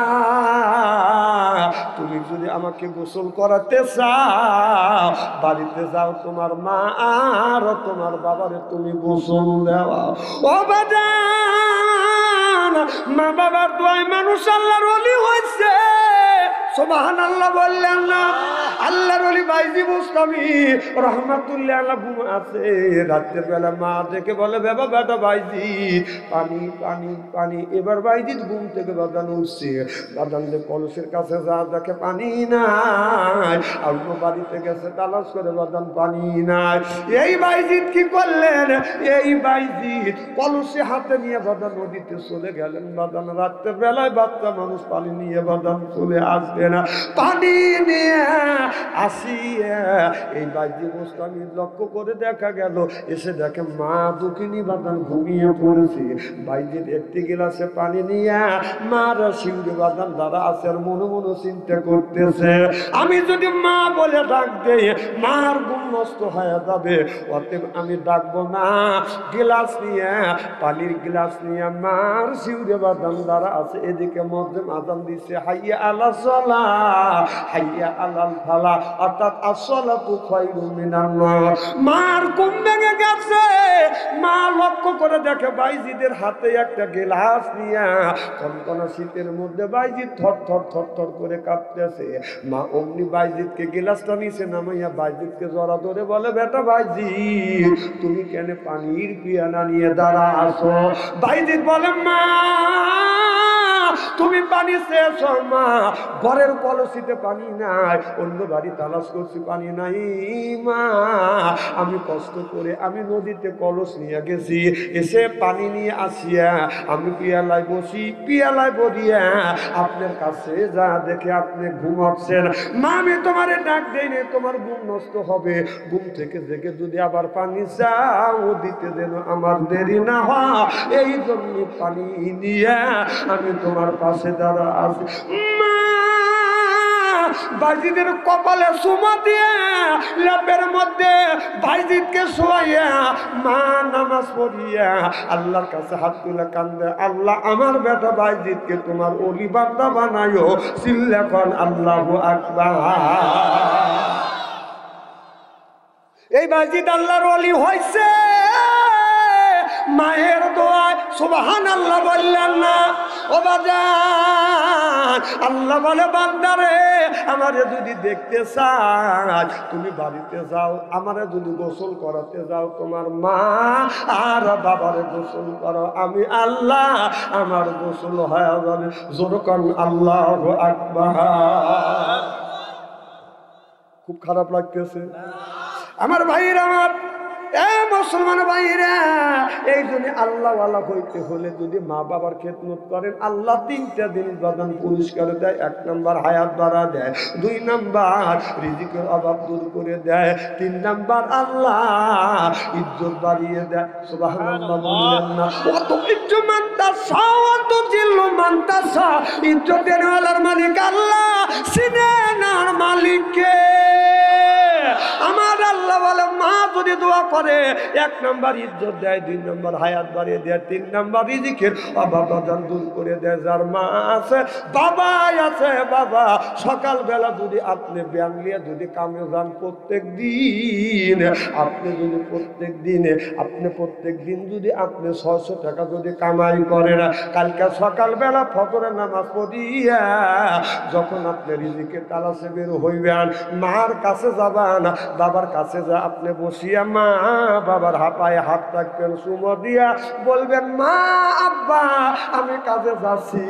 তুমি যদি আমাকে গোসল করাতে চাও, বাড়িতে যাও, তোমার মা আর তোমার বাবারে তুমি গোসল দেওয়া। ও বাজান, মা বাবার দোয়ায় মানুষ আল্লাহর ওলি হয়েছে। সুবহানাল্লাহ বললেন না? আল্লাহর ওলি বাইজি বুস্তামি রহমাতুল্লাহ আলাইহি ঘুম আছে, রাতের বেলা মা দেখে বলে বাবা বেটা বাইজি পানি পানি পানি। এবার বাইজি ঘুম থেকে বাদান উঠছে, বাদান যে কলসের কাছে যা দেখে পানি নাই, অন্য বাড়িতে গেছে তালাশ করে বাদান পানি নাই। এই বাইজিৎ কি করলেন? এই বাইজিৎ কলসে হাতে নিয়ে বাদান নদীতে চলে গেলেন। বাদান রাতের বেলায় বাচ্চা মানুষ পানি নিয়ে বাদান চলে আসবে না, পানি নিয়ে আসিয়া এই বাইজি গোস্তামি লক্ষ্য করে দেখা গেল, এসে দেখে মা দুঃখিনী বাদান ঘুমিয়ে পড়েছে। বাইজির একটি গিলাসে পানি নিয়ে মার শিউরে বাদান দ্বারা আছে, আর মনে মনে চিন্তা করতেছে আমি যদি মা বলে ডাক দেই মার ঘুম নষ্ট হয়ে যাবে, অতএব আমি ডাকবো না। গিলাস নিয়ে, পানির গিলাস নিয়ে মার শিউরে বাদান দ্বারা আছে। এদিকে মধ্যে আজান দিচ্ছে হাইয়া আলা সালাত, সালাহ হাইয়া আলাল ফালাহ, অর্থাৎ আসসালাতু খায়রুম মিনান নাওম। মার ঘুম ভেঙে গেছে, মা লক্ষ্য করে দেখে বাইজিদের হাতে একটা গ্লাস নিয়ে, কনকনা শীতের মধ্যে বাইজিদ থর থর থর থর করে কাঁপতেছে। মা অমনি বাইজিদকে গ্লাসটা নিচে নামাইয়া বাইজিদকে জড়া ধরে বলে, বেটা বাইজিদ তুমি কেন পানির পিয়ালা নিয়ে দাঁড়া আসো? বাইজিদ বলে, মা তুমি পানি চেয়েছো মা, ঘরের কলসিতে পানি নাই, অন্য বাড়ি তালাশ করছি পানি নাই মা, আমি কষ্ট করে আমি নদীতে কলস নিয়ে গেছি, এসে পানি নিয়ে আসিয়া আমি পিয়ালায় বসি, পিয়ালায় বলিয়া আপনার কাছে যা দেখে আপনি ঘুমাচ্ছেন। মা আমি তোমারে ডাক দেইনি, তোমার ঘুম নষ্ট হবে, ঘুম থেকে জেগে যদি আবার পানি চাও দিতে যেন আমার দেরি না হয়, এই জন্য পানি নিয়ে আমি তোমার পাশে দাঁড়া আছি। বাইজিদের কপালে চুমা দিয়ে লেপের মধ্যে বাইজিদকে শোয়াইয়া মা নামাজ পড়িয়া আল্লাহর কাছে হাত তুলে কান্দে, আল্লাহ আমার বেটা বাইজিদকে তোমার ওলি বান্দা বানায়ো, চিল্লা কোন আল্লাহু আকবার। এই বাইজিদ আল্লাহর ওলি হইছে মায়ের দোয়ায়, সুবহানাল্লাহ বললেন না ও বাজান? আল্লাহ বলে, বান্দারে আমারে যদি দেখতে চাস তুমি বাড়িতে যাও, আমারে যদি গোসল করাতে যাও তোমার মা আর বাবারে গোসল করো, আমি আল্লাহ আমার গোসল হয়ে যাবে। জোরকান আল্লাহু আকবার। খুব খারাপ লাগতেছে আমার ভাইরা, আমার মুসলমান ভাইরা, এই জন্য আল্লাহওয়ালা হইতে হলে যদি মা বাবার খেদমত করেন, আল্লাহ তিনটা জিনিস বাদান পুরস্কার দেয়। 1 নাম্বার হায়াত বাড়া দেয়, 2 নাম্বার রিজিকের অভাব দূর করে দেয়, 3 নাম্বার আল্লাহ ইজ্জত বাড়িয়ে দেয়। সুবহানাল্লাহ বললেন না? অত ইজ্জত মানতাসা, অত জিল্লু মানতাসা, ইজ্জতের আল্লাহর মালিক আল্লাহ, সিনে নার মালিককে আমার আল্লাহ বলে, মা যদি দোয়া করে 1 নাম্বার ইজ্জত দেয়, 2 নাম্বার হায়াত বাড়িয়ে দেয়, 3 নাম্বার রিজিকের অভাব দূর করে দেয়। যার মা আছে বাবা আছে, বাবা সকালবেলা যদি আপনি ব্যায়াম নিয়ে যদি কামে যান, প্রত্যেক দিন আপনি যদি প্রত্যেক দিন যদি আপনি 600 টাকা যদি কামাই করেন, কালকে সকালবেলা ফজরের নামাজ পড়িয়া যখন আপনি রিজিকের তালাশে বের হইবেন, মার কাছে যাবেন, বাবার কাছে যা আপনি বসিয়া মা বাবার হাঁপায় হাত রাখবেন, চুমো দিয়া বলবেন, মা আব্বা আমি কাজে যাচ্ছি।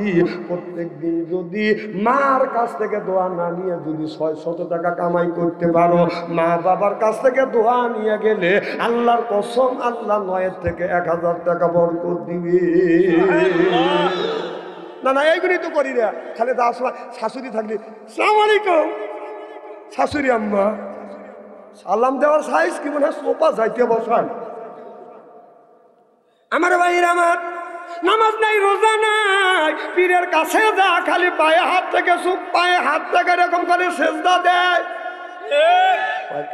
প্রত্যেক দিন যদি মার কাছ থেকে দোয়া না নিয়ে যদি 600 টাকা কামাই করতে পারো, মা বাবার কাছ থেকে দোয়া নিয়ে গেলে আল্লাহর কসম আল্লাহ 9 থেকে 1000 টাকা বরকত দিবে। না না এইগুলি তো করি না, খালি যাওয়ার সময় শাশুড়ি থাকলে আসসালামু আলাইকুম, শাশুড়ি আম্মা সালাম দেওয়ার সাইজ কি মনে হয় সোফা যাইতে বসান। আমার ভাইরা, আমার নামাজ নাই, রোজা নাই, পীরের কাছে যা খালি পায়ে হাত থেকে এরকম করে সেজদা দেয়,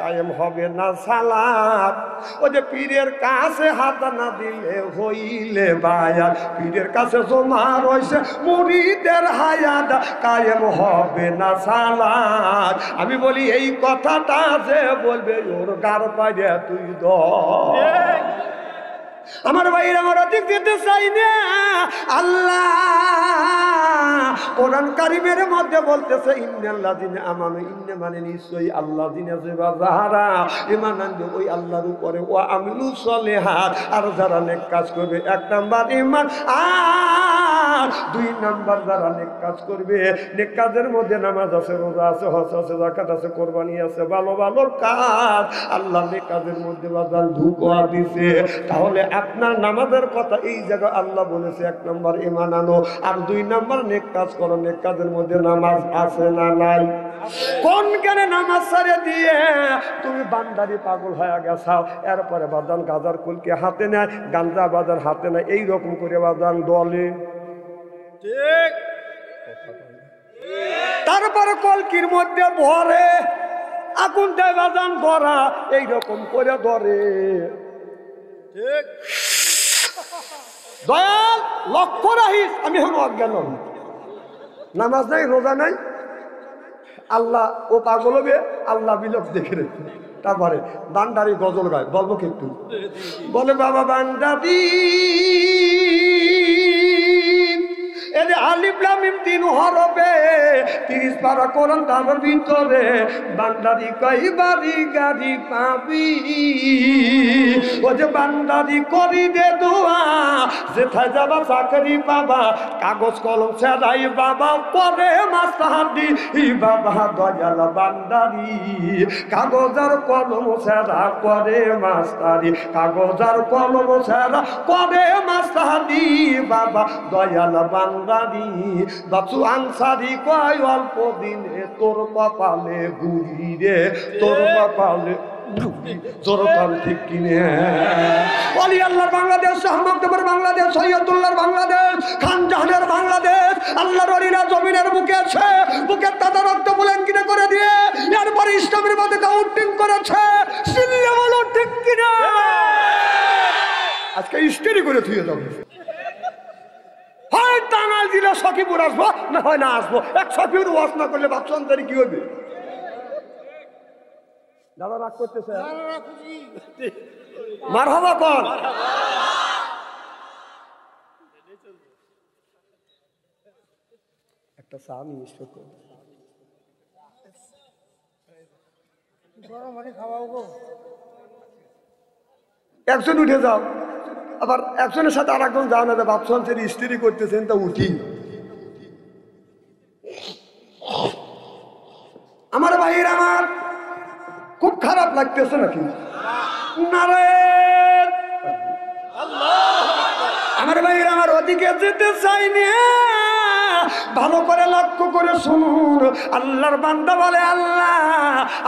কায়েম হবে না সালাত। ও যে পীরের কাছে হাত না দিলে হইলে বায়াত, পীরের কাছে জমা রয়েছে মুরিদের হায়াত, কায়েম হবে না সালাত। আমি বলি এই কথাটা যে বলবে ওর গার পাইরে তুই দ। আমার ভাইরা, আমার অধিক দিতে চাই না। আল্লাহ কোরআন কারীমের মধ্যে বলতেছে, ইন্নাল্লাযিনা আমানু, ইন্না মানে নিশ্চয়ই আল্লাযিনা যারা ঈমান আনবে ওই আল্লাহর উপরে, ওয়া আমিলুস সলিহাত, আর যারা নেক কাজ করবে। 1 নাম্বার ঈমান, আর 2 নাম্বার যারা নেক কাজ করবে। নেক কাজের মধ্যে নামাজ আছে, রোজা আছে, হজ আছে, যাকাত আছে, কোরবানি আছে, ভালো ভালো কাজ। আল্লাহ নেক কাজের মধ্যে বাজার ঢুকা দিছে। তাহলে আপনার নামাজের কথা এই জায়গায় আল্লাহ বলেছে 1 নাম্বার ঈমান আনো, আর 2 নাম্বার নেক কাজ করো। নেক কাজের মধ্যে নামাজ আছে না নাই? কোন কানে নামাজ ছেড়ে দিয়ে তুমি বান্দারি পাগল হয়ে গেছাও, এরপরে বাদান গাজার কুলকে হাতে নেয়, গাঞ্জা বাজার হাতে নেয়, এইরকম করে বাদান দলে, ঠিক? তারপরে কলকির মধ্যে ভরে আগুনটায় বাদান ধরা, এইরকম করে ধরে, ঠিক? দয়াল লক্ষ্য রাখিস, আমি এখন অজ্ঞান, নামাজ নাই, রোজা নাই, আল্লাহ ও পাগল হবে, আল্লাহ বিলোপ দেখে রেখে। তারপরে বান্দারি গজল গায়, বলবো কি একটু? বলে বাবা বান্দারি এর আলিফ লাম মিম তিন হরফে 30 পারা কোরআন তার ভিতরে বান্দারি কই বাড়ি গাড়ি পাবি। ও যে বান্দারি করি দে দোয়া যেথায় যাবা চাকরি পাবা, কাগজ কলম ছাড়াই বাবা পরে মাস্টারি বাবা দয়াল বান্দারি কাগজ আর কলম ছাড়া করে মাস্টারি, কাগজ আর কলম ছাড়া করে মাস্টারি বাবা দয়াল বান্দারি। বাপসু আনসারি কয় অল্প দিনে তোর কপালে গুড়ি রে, তোর কপালে জোরকাল ঠিক কিনে। ওলি আল্লাহর বাংলাদেশ, শাহমাকদমের বাংলাদেশ, সৈয়দুল্লাহর বাংলাদেশ, খান জাহানের বাংলাদেশ। আল্লাহর ওলিরা জমিনের বুকে আছে, বুকের তাজা রক্ত বুলেন কিনে করে দিয়ে এরপরে ইসলামের মধ্যে কাউন্টিং করেছে। সিল্লে বলো ঠিক কিনা? আজকে স্টেরি করে থুয়ে যাবে। হয় টাঙ্গাইল জেলা সখীপুর আসবো, না হয় না আসবো। এক সখীপুর ওয়াশ না করলে বাচ্চান্তরে কি হবে? দাদা রাগ করতেছে, মারহাবা কর। একটা চা নিয়ে একজন উঠে যাও, আবার একজনের সাথে আর একজন যাও না, ভাবছেন স্ত্রী করতেছেন তা উঠি। আমার ভাইয়ের আমার খুব খারাপ লাগতেছে নাকি? আমার ভাইয়ের আমার ওদিকে যেতে চাইনি। ভালো করে লক্ষ্য করে শুনুন, আল্লাহর বান্দা বলে আল্লাহ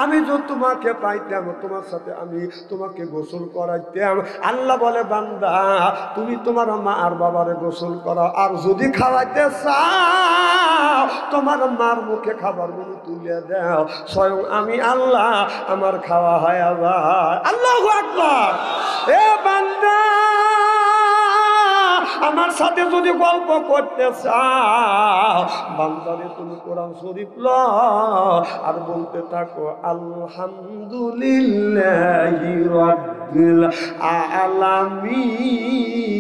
আমি যদি তোমাকে পাইতাম, তোমার সাথে আমি তোমাকে গোসল করাইতাম। আল্লাহ বলে বান্দা তুমি তোমার মা আর বাবারে গোসল করো, আর যদি খাওয়াইতে চাও তোমার মার মুখে খাবারগুলো তুলে দাও, স্বয়ং আমি আল্লাহ আমার খাওয়া হয় আবার। আল্লাহু আকবার। এ বান্দা আমার সাথে যদি গল্প করতে চাও, বান্দারে তুমি কোরআন শরীফ লও আর বলতে থাকো আলহামদুলিল্লাহি রাব্বিল আলামিন।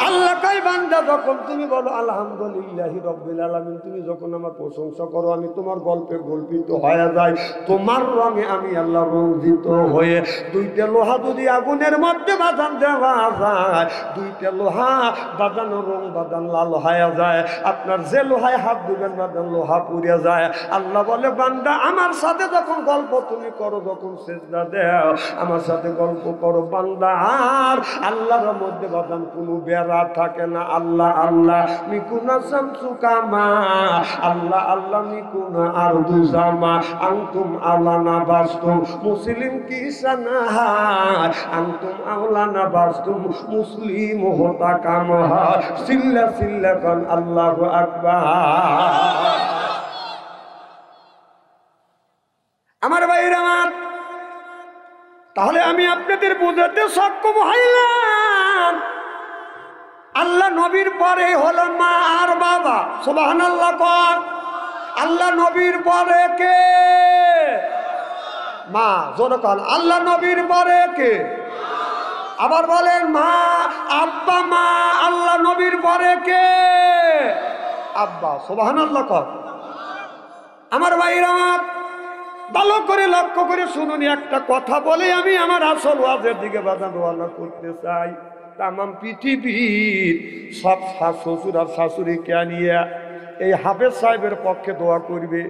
আল্লাহ কই বান্দা যখন তুমি বলো আলহামদুলিল্লাহি রাব্বিল আলামিন, তুমি যখন আমার প্রশংসা করো আমি তোমার গল্পে গল্পিত হয়ে যাই, তোমার রঙে আমি আল্লাহ রঞ্জিত হয়ে। দুইটা লোহা যদি আগুনের মধ্যে বাঁধান দেওয়া যায়, দুইটা লোহা বাঁধানো রং বাঁধান লাল হয়ে যায়, আপনার যে লোহায় হাত দিবেন বাঁধান লোহা পুড়ে যায়। আল্লাহ বলে বান্দা আমার সাথে যখন গল্প তুমি করো, যখন সেজদা দেও আমার সাথে গল্প করো বান্দা, আর আল্লাহর মধ্যে বাঁধান কোনো বেড়া থাকে না। আল্লাহ আল্লাহ মিকুনা শামসু কামা, আল্লাহ আল্লাহ মিকুনা আরদু জামা, আনতুম আওলানা বাস্তুম মুসলিম কিসানা, আনতুম আওলানা বাস্তুম মুসলিম হতা কামহা, সিল্লা সিল্লা কান আল্লাহু আকবার। আমার ভাইরা আমার, তাহলে আমি আপনাদের বোঝাতে সক্ষম হইলাম আল্লাহ নবীর পরে হলো মা আর বাবা। সুবহানাল্লাহ কর। আল্লাহ নবীর পরে কে? মা। জোরে কর আল্লাহ নবীর পরে কে? আবার বলেন মা আব্বা মা। আল্লাহ নবীর পরে কে? আব্বা। সুবহানাল্লাহ কর। আমার ভাইরা ভালো করে লক্ষ্য করে শুনুন, একটা কথা বলে আমি আমার আসল ওয়াজের দিকে বাধা রওনা করতে চাই। তামাম পৃথিবীর সব শ্বশুর আর শাশুড়িকে নিয়ে এই হাফেজ সাহেবের পক্ষে দোয়া করবে।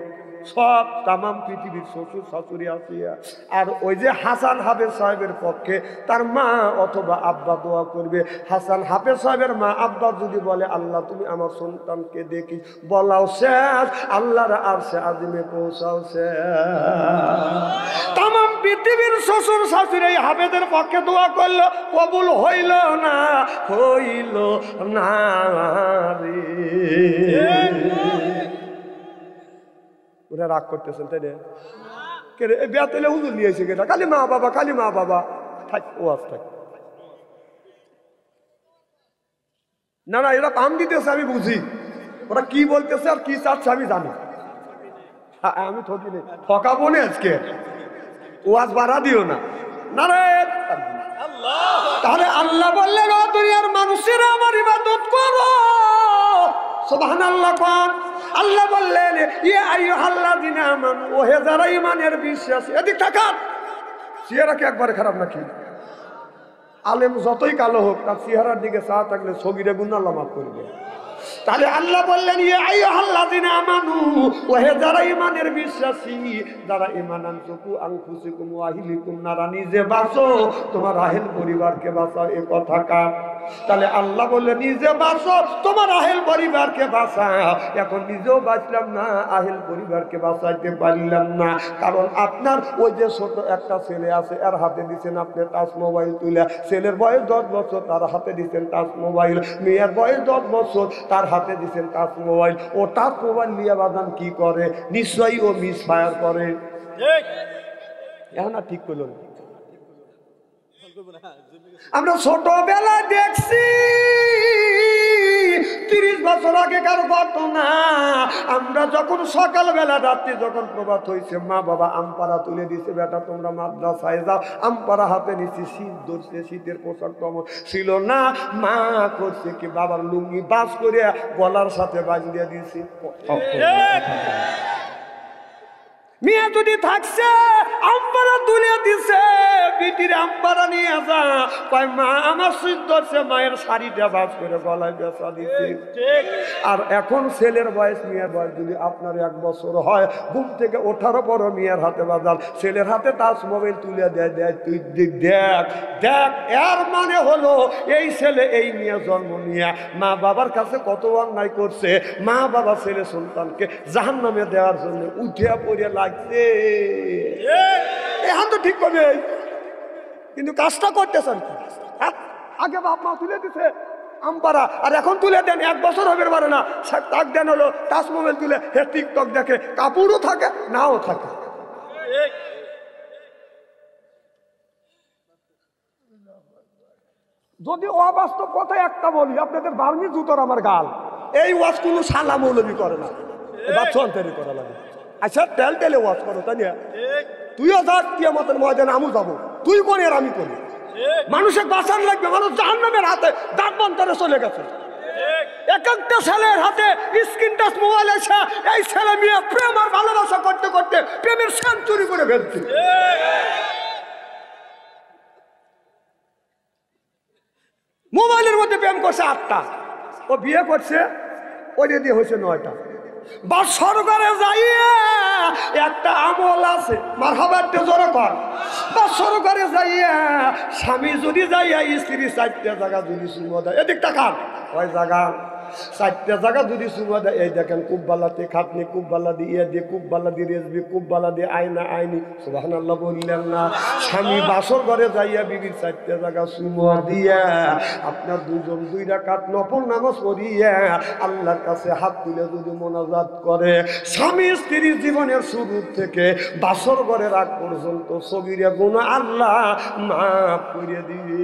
সব তামাম পৃথিবীর শ্বশুর শাশুড়ি আসিয়া, আর ওই যে হাসান হাফেজ সাহেবের পক্ষে তার মা অথবা আব্বা দোয়া করবে। হাসান হাফেজ সাহেবের মা আব্বা যদি বলে আল্লাহ তুমি আমার সন্তানকে দেখি, বলাও শেষ, আল্লাহর আরশে আজিমে পৌঁছাও শেষ। তামাম পৃথিবীর শ্বশুর শাশুড়ি এই হাফেজের পক্ষে দোয়া করলো, কবুল হইল না, হইল না রে। ওরা রাগ করতেছেন তাই না? কে রে বেয়াতেলে হুজুর নিয়েছে কেটা? খালি মা বাবা, খালি মা বাবা। থাক ওয়াজ থাক। না না, এরা পাম দিতেছে আমি বুঝি, ওরা কি বলতেছে আর কি চাচ্ছে আমি জানি। আমি ঠকি নেই, ঠকাবো না আজকে, ওয়াজ বাড়া দিও না। তাহলে আল্লাহ বললেন ও দুনিয়ার মানুষেরা আমার ইবাদত করো, সুবহানাল্লাহ কোন। আল্লাহ বললেন ইয়া আইয়ুহাল্লাযিনা আমানু, ও হে যারা ঈমানের বিশ্বাসী। এদিক তাকান, চেহারা কি একবারে খারাপ নাকি? আলেম যতই কালো হোক তার চেহারার দিকে চা থাকলে সগীরে গুনাহ আল্লাহ মাফ করবে। তাহলে আল্লাহ বললেন ইয়া আইয়ুহাল্লাযিনা আমানু, ও হে যারা ঈমানের বিশ্বাসী, যারা ঈমান আনছুকু আনফুসিকুম ওয়া আহলিকুম নারা, নিজে বাঁচো তোমার আহেল পরিবারকে বাঁচাও। এ কথা কার? তাহলে আল্লাহ বললেন নিজে বাঁচো তোমার আহেল পরিবারকে বাঁচাও। এখন নিজেও বাঁচলাম না, আহেল পরিবারকে বাঁচাইতে পারলাম না, কারণ আপনার ওই যে ছোট একটা ছেলে আছে এর হাতে দিচ্ছেন আপনি টাচ মোবাইল তুলে। ছেলের বয়স 10 বছর, তার হাতে দিচ্ছেন টাচ মোবাইল। মেয়ের বয়স 10 বছর, তার হাতে দিচ্ছেন টাচ মোবাইল। ও টাচ মোবাইল নিয়ে বাদান কি করে? নিশ্চয়ই ও মিস ফায়ার করে। এখন ঠিক করল। আমরা ছোটবেলায় দেখছি 30 বছর আগেকার ঘটনা। আমরা যখন সকালবেলা রাত্রি যখন প্রভাত হয়েছে, মা বাবা আমপারা তুলে দিছে, বেটা তোমরা মাদ্রাসায় যাও। আমপারা হাতে নিচ্ছি, শীত ধরছে, শীতের পোশাক তেমন ছিল না। মা করছে কি, বাবার লুঙ্গি বাস করে গলার সাথে বাঁধিয়ে দিয়েছি। মেয়ে যদি থাকছে আমপারা তুলে দিছে, বিটির আমপারা নিয়ে আসা, কয় মা আমার শীত ধরছে, মায়ের শাড়িটা বাস করে গলায় বেচা দিচ্ছে। আর এখন ছেলের বয়স, মেয়ের বয়স যদি আপনার 1 বছর হয়, ঘুম থেকে ওঠার পরও মেয়ের হাতে বাজাল, ছেলের হাতে টাচ মোবাইল তুলে দেয়। তুই দেখ দেখ, এর মানে হলো এই ছেলে এই মেয়ে জন্ম নিয়ে মা বাবার কাছে কত অন্যায় করছে। মা বাবা ছেলে সন্তানকে জাহান্নামে দেওয়ার জন্য উঠে পড়ে লাগছে। এখন তো ঠিক করবে, কিন্তু কাজটা করতেছেন কি? আগে বাপ মা তুলে দিছে আমপারা, আর এখন তুলে দেন 1 বছর হবে পারে না, তাক দেন হলো টাচ মোবাইল তুলে, হে টিকটক দেখে, কাপড়ও থাকে নাও থাকে। যদি অবাস্তব কথা একটা বলি, আপনাদের বার্মি জুতোর আমার গাল, এই ওয়াজ কোনো সালা মৌলবি করে না, বাচ্চান্তরি করা লাগে। আচ্ছা তেল তেলে ওয়াজ করো, তাই না? তুইও যা কিয়ামতের ময়দানে আমু যাবো, তুই করি আর আমি করি। মানুষের বাঁচান লাগবে, মানুষ জাহান্নামের হাতে দাঁত বন্তরে চলে গেছে। এক একটা ছেলের হাতে স্ক্রিন টাচ মোবাইল এসে এই ছেলে মেয়ে প্রেম আর ভালোবাসা করতে করতে প্রেমের সেঞ্চুরি করে ফেলছে। মোবাইলের মধ্যে প্রেম করছে 8টা, ও বিয়ে করছে ওই দিয়ে হয়েছে 9টা। বা সরকারে যাইয়া একটা আমল আছে, মারহাবা একটু জোরে কর। বা সরকারে যাইয়া স্বামী যদি যাইয়া স্ত্রী 4টা জায়গা যদি চুমো দেয়, এদিকটা কার ওই জায়গা 4টা জায়গা যদি চুমো দেয়, এই দেখেন কুব্বালাতে খাটনি, কুব্বালা দিয়ে দিয়ে, কুব্বালা দিয়ে রেজবি, কুব্বালা দিয়ে আয়না আইনি, সুবহানাল্লাহ বললেন না? স্বামী বাসর ঘরে যাইয়া বিবির 4টা জায়গা চুমো দিয়া আপনার 2 রাকাত নফল নামাজ পড়িয়া আল্লাহর কাছে হাত তুলে যদি মোনাজাত করে, স্বামী স্ত্রীর জীবনের শুরু থেকে বাসর ঘরের আগ পর্যন্ত সগীরা গুনাহ আল্লাহ মাফ করে দিবে।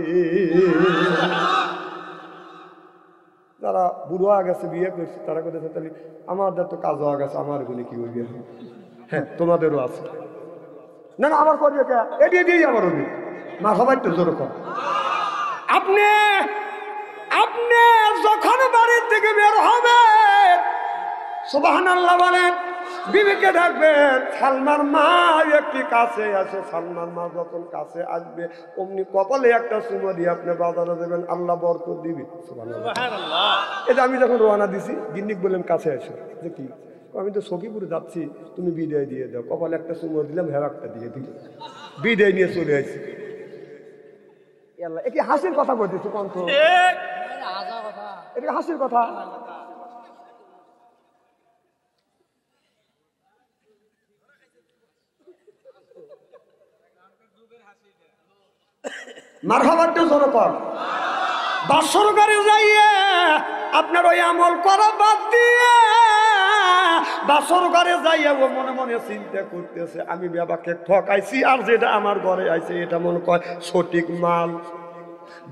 যারা বুড়ো হয়ে গেছে, বিয়ে করছে, তারা করেছে তাহলে আমাদের তো কাজ হয়ে গেছে, আমার গুলি কি হইবে? হ্যাঁ, তোমাদেরও আছে না? না আমার করবে কে? এড়িয়ে দিয়েই আমার হবি। মা সবাই তো জোর কর। আপনি আপনি যখন বাড়ির থেকে বের হবেন, সুবহানাল্লাহ বলেন, বিবিকে ডাকবেন, সালমার মা একটি কাছে আসে। সালমার মা যখন কাছে আসবে, অমনি কপালে একটা চুমো দিয়ে আপনি বাজারে দেবেন, আল্লাহ বরকত দিবে। সুবহানাল্লাহ। এটা আমি যখন রওনা দিছি, গিন্নিক বললেন কাছে আসো, যে কি? আমি তো সখীপুরে যাচ্ছি, তুমি বিদায় দিয়ে দাও। কপালে একটা চুমো দিলাম, হ্যাঁ একটা দিয়ে দিল, বিদায় নিয়ে চলে আসছি। এ কি হাসির কথা বলতেছি? কণ্ঠ এটা হাসির কথা? মারহাবাটা জোরে কর। বাসর ঘরে যাইয়ে আপনার ওই আমল করা বাদ দিয়ে বাসর ঘরে যাইয়া ও মনে মনে চিন্তা করতেছে, আমি বাবাকে ঠকাইছি, আর যেটা আমার ঘরে আইছে এটা মনে কয় সঠিক মাল।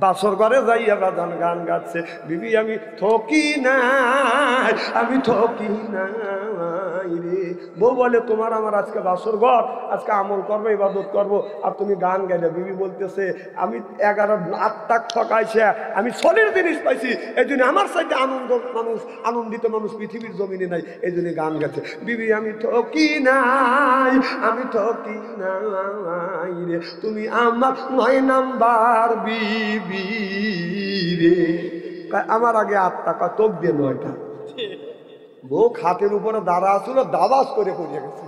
বাসর ঘরে যাইয়া বাজান গান গাচ্ছে, বিবি আমি ঠকি নাই, আমি ঠকি নাই রে। বউ বলে তোমার আমার আজকে বাসর ঘর, আজকে আমল করবো, ইবাদত করবো, আর তুমি গান গাইলে। বিবি বলতেছে আমি 11 টাক ঠকাইছে, আমি সোনের জিনিস পাইছি, এই জন্য আমার সাথে আনন্দিত মানুষ পৃথিবীর জমিনে নাই, এই জন্য গান গাচ্ছে। বিবি আমি ঠকি নাই, আমি ঠকি নাই রে, তুমি আমার 9 নাম্বার বিবি রে। আমার আগে 8 টাকা তোক দিয়ে 9টা। বউ খাটের উপরে দাঁড়া আসছিল, দাবাস করে পড়ে গেছে,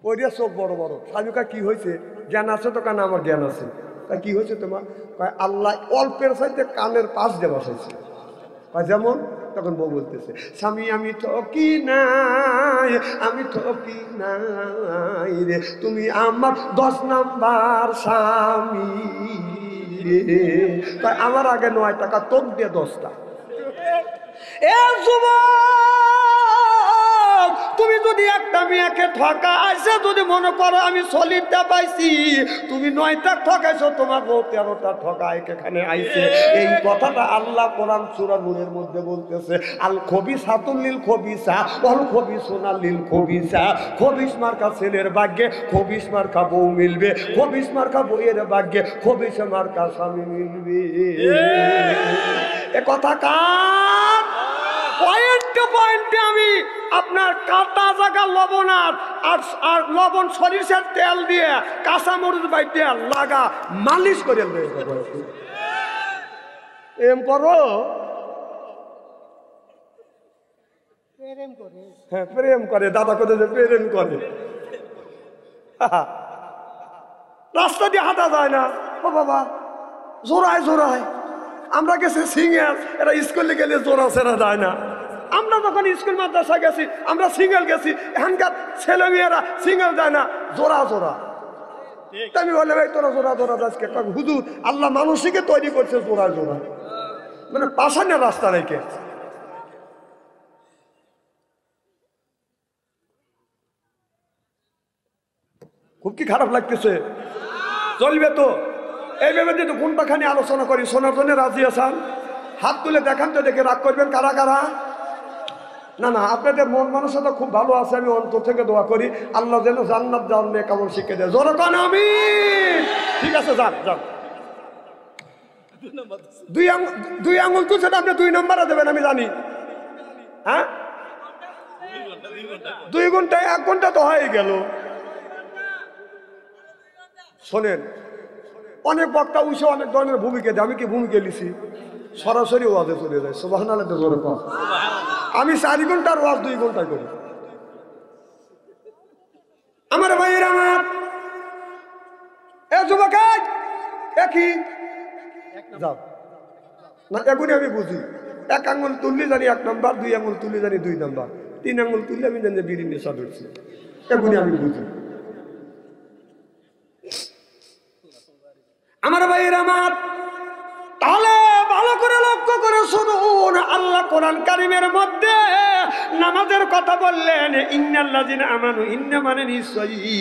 পড়িয়া চোখ বড় বড়। স্বামীকা কি হয়েছে? জ্ঞান আছে তো? কেন আমার জ্ঞান আছে। কি হয়েছে তোমার? আল্লাহ অল্পের সাথে কানের পাশ দিয়ে বসাইছে। যেমন তখন বউ বলতেছে স্বামী আমি ঠকি নাই, আমি ঠকি নাই রে, তুমি আমার 10 নাম্বার স্বামী রে। তাই আমার আগে 9 টাকা তোক দিয়ে 10টা। এ যুবক, তুমি যদি একটা মেয়েকে ঠকা আইসে যদি মনে করো আমি সলিডটা পাইছি, তুমি 9টা ঠকাইছো, তোমার বউ 13টা ঠকায় এখানে আইছে। এই কথাটা আল্লাহ কোরআন সূরা নূরের মধ্যে বলতেছে, আল খবিসাতুল লিল খবিসা ওয়াল খবিসুনা লিল খবিসা। খবিস মার্কা ছেলের ভাগ্যে খবিস মার্কা বউ মিলবে, খবিস মার্কা বউয়ের ভাগ্যে খবিস মার্কা স্বামী মিলবে। এ কথা কার? পয়েন্টে পয়েন্টে আমি আপনার কাটা জায়গা লবণাত আর লবণ সরিষার তেল দিয়ে কাঁচামরিচ বাই দিয়ে লাগা মালিশ করে এম করো। হ্যাঁ প্রেম করে, দাদা করে যে প্রেম করে। রাস্তা দিয়ে হাঁটা যায় না, ও বাবা জোড়ায় জোড়ায়। আমরা গেছি সিঙ্গেল, এরা স্কুলে গেলে জোড়া ছেড়া যায় না। আমরা যখন স্কুল মাদ্রাসা গেছি আমরা সিঙ্গেল গেছি, এখানকার ছেলে মেয়েরা সিঙ্গেল যায় না, জোড়া জোড়া। আমি বলে ভাই তোরা জোড়া জোড়া যাস কে? হুজুর আল্লাহ মানুষকে তৈরি করছে জোড়া জোড়া, মানে পাশানের রাস্তা রেখে। খুব কি খারাপ লাগতেছে? চলবে তো এইভাবে যদি ঘন্টাখানি আলোচনা করি, শোনার জন্য রাজি আছেন? হাত তুলে দেখান তো, দেখে রাগ করবেন কারা কারা? না না, আপনাদের মন মানসিকতা খুব ভালো আছে, আমি অন্তর থেকে দোয়া করি আল্লাহ যেন জান্নাত যাওয়ার মেয়ে কেমন শিখে দেয়। জোরে কান আমিন। ঠিক আছে, যান যান। 2 আঙুল তুলছে, আপনি 2 নম্বরে দেবেন আমি জানি। হ্যাঁ 2 ঘন্টা 1 ঘন্টা তো হয়ে গেল। শোনেন, অনেক বক্তা উঠে অনেক ধরনের ভূমিকা দেয়, আমি কি ভূমিকা লিছি? সরাসরি ওয়াজে চলে যায়। সুবহানাল্লাহ তো জোরে কর। আমি 4 ঘন্টার ওয়াজ 2 ঘন্টায় করি। আমার ভাইয়ের আমার এ যুবক একই যাও না, এখনই আমি বুঝি। 1 আঙুল তুললে জানি 1 নাম্বার, 2 আঙুল তুললে জানি 2 নাম্বার, 3 আঙুল তুললে আমি জানি বিড়ির নেশা ধরছি। এখনই আমি বুঝি। আমার ভাইয়ের আমার, তাহলে ভালো করে লক্ষ্য করে শুনুন, আল্লাহ কোরআন কারীমের মধ্যে নামাজের কথা বললেন। ইন্নাল্লাযিনা আমানু, ইন্না মানে নিশ্চয়ই,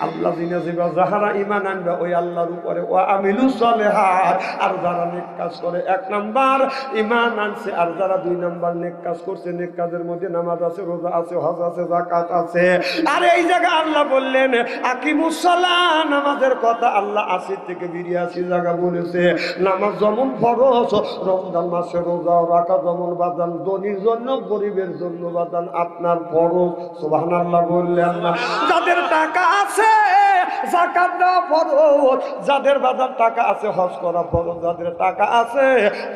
আল্লাযিনা যাহারা ঈমান আনবে ওই আল্লাহর উপরে, ওয়া আমিলুস সালিহাত, আর যারা নেক কাজ করে। 1 নাম্বার ঈমান আনছে, আর যারা 2 নাম্বার নেক কাজ করছে। নেক কাজের মধ্যে নামাজ আছে, রোজা আছে, হজ আছে, যাকাত আছে। আর এই জায়গা আল্লাহ বললেন আকিমুস সালাহ, নামাজের কথা আল্লাহ 80 থেকে 82 জায়গা বলেছে। নামাজ যেমন ফরজ, রমজান মাসে রোজা রাখা যেমন বাদান ধনীর জন্য গরিবের জন্য বাদান আপনার ফরজ। সুবহানাল্লাহ বললেন না? যাদের টাকা আছে যাকাত দেওয়া ফরজ, যাদের বাজার টাকা আছে হজ করা ফরজ, যাদের টাকা আছে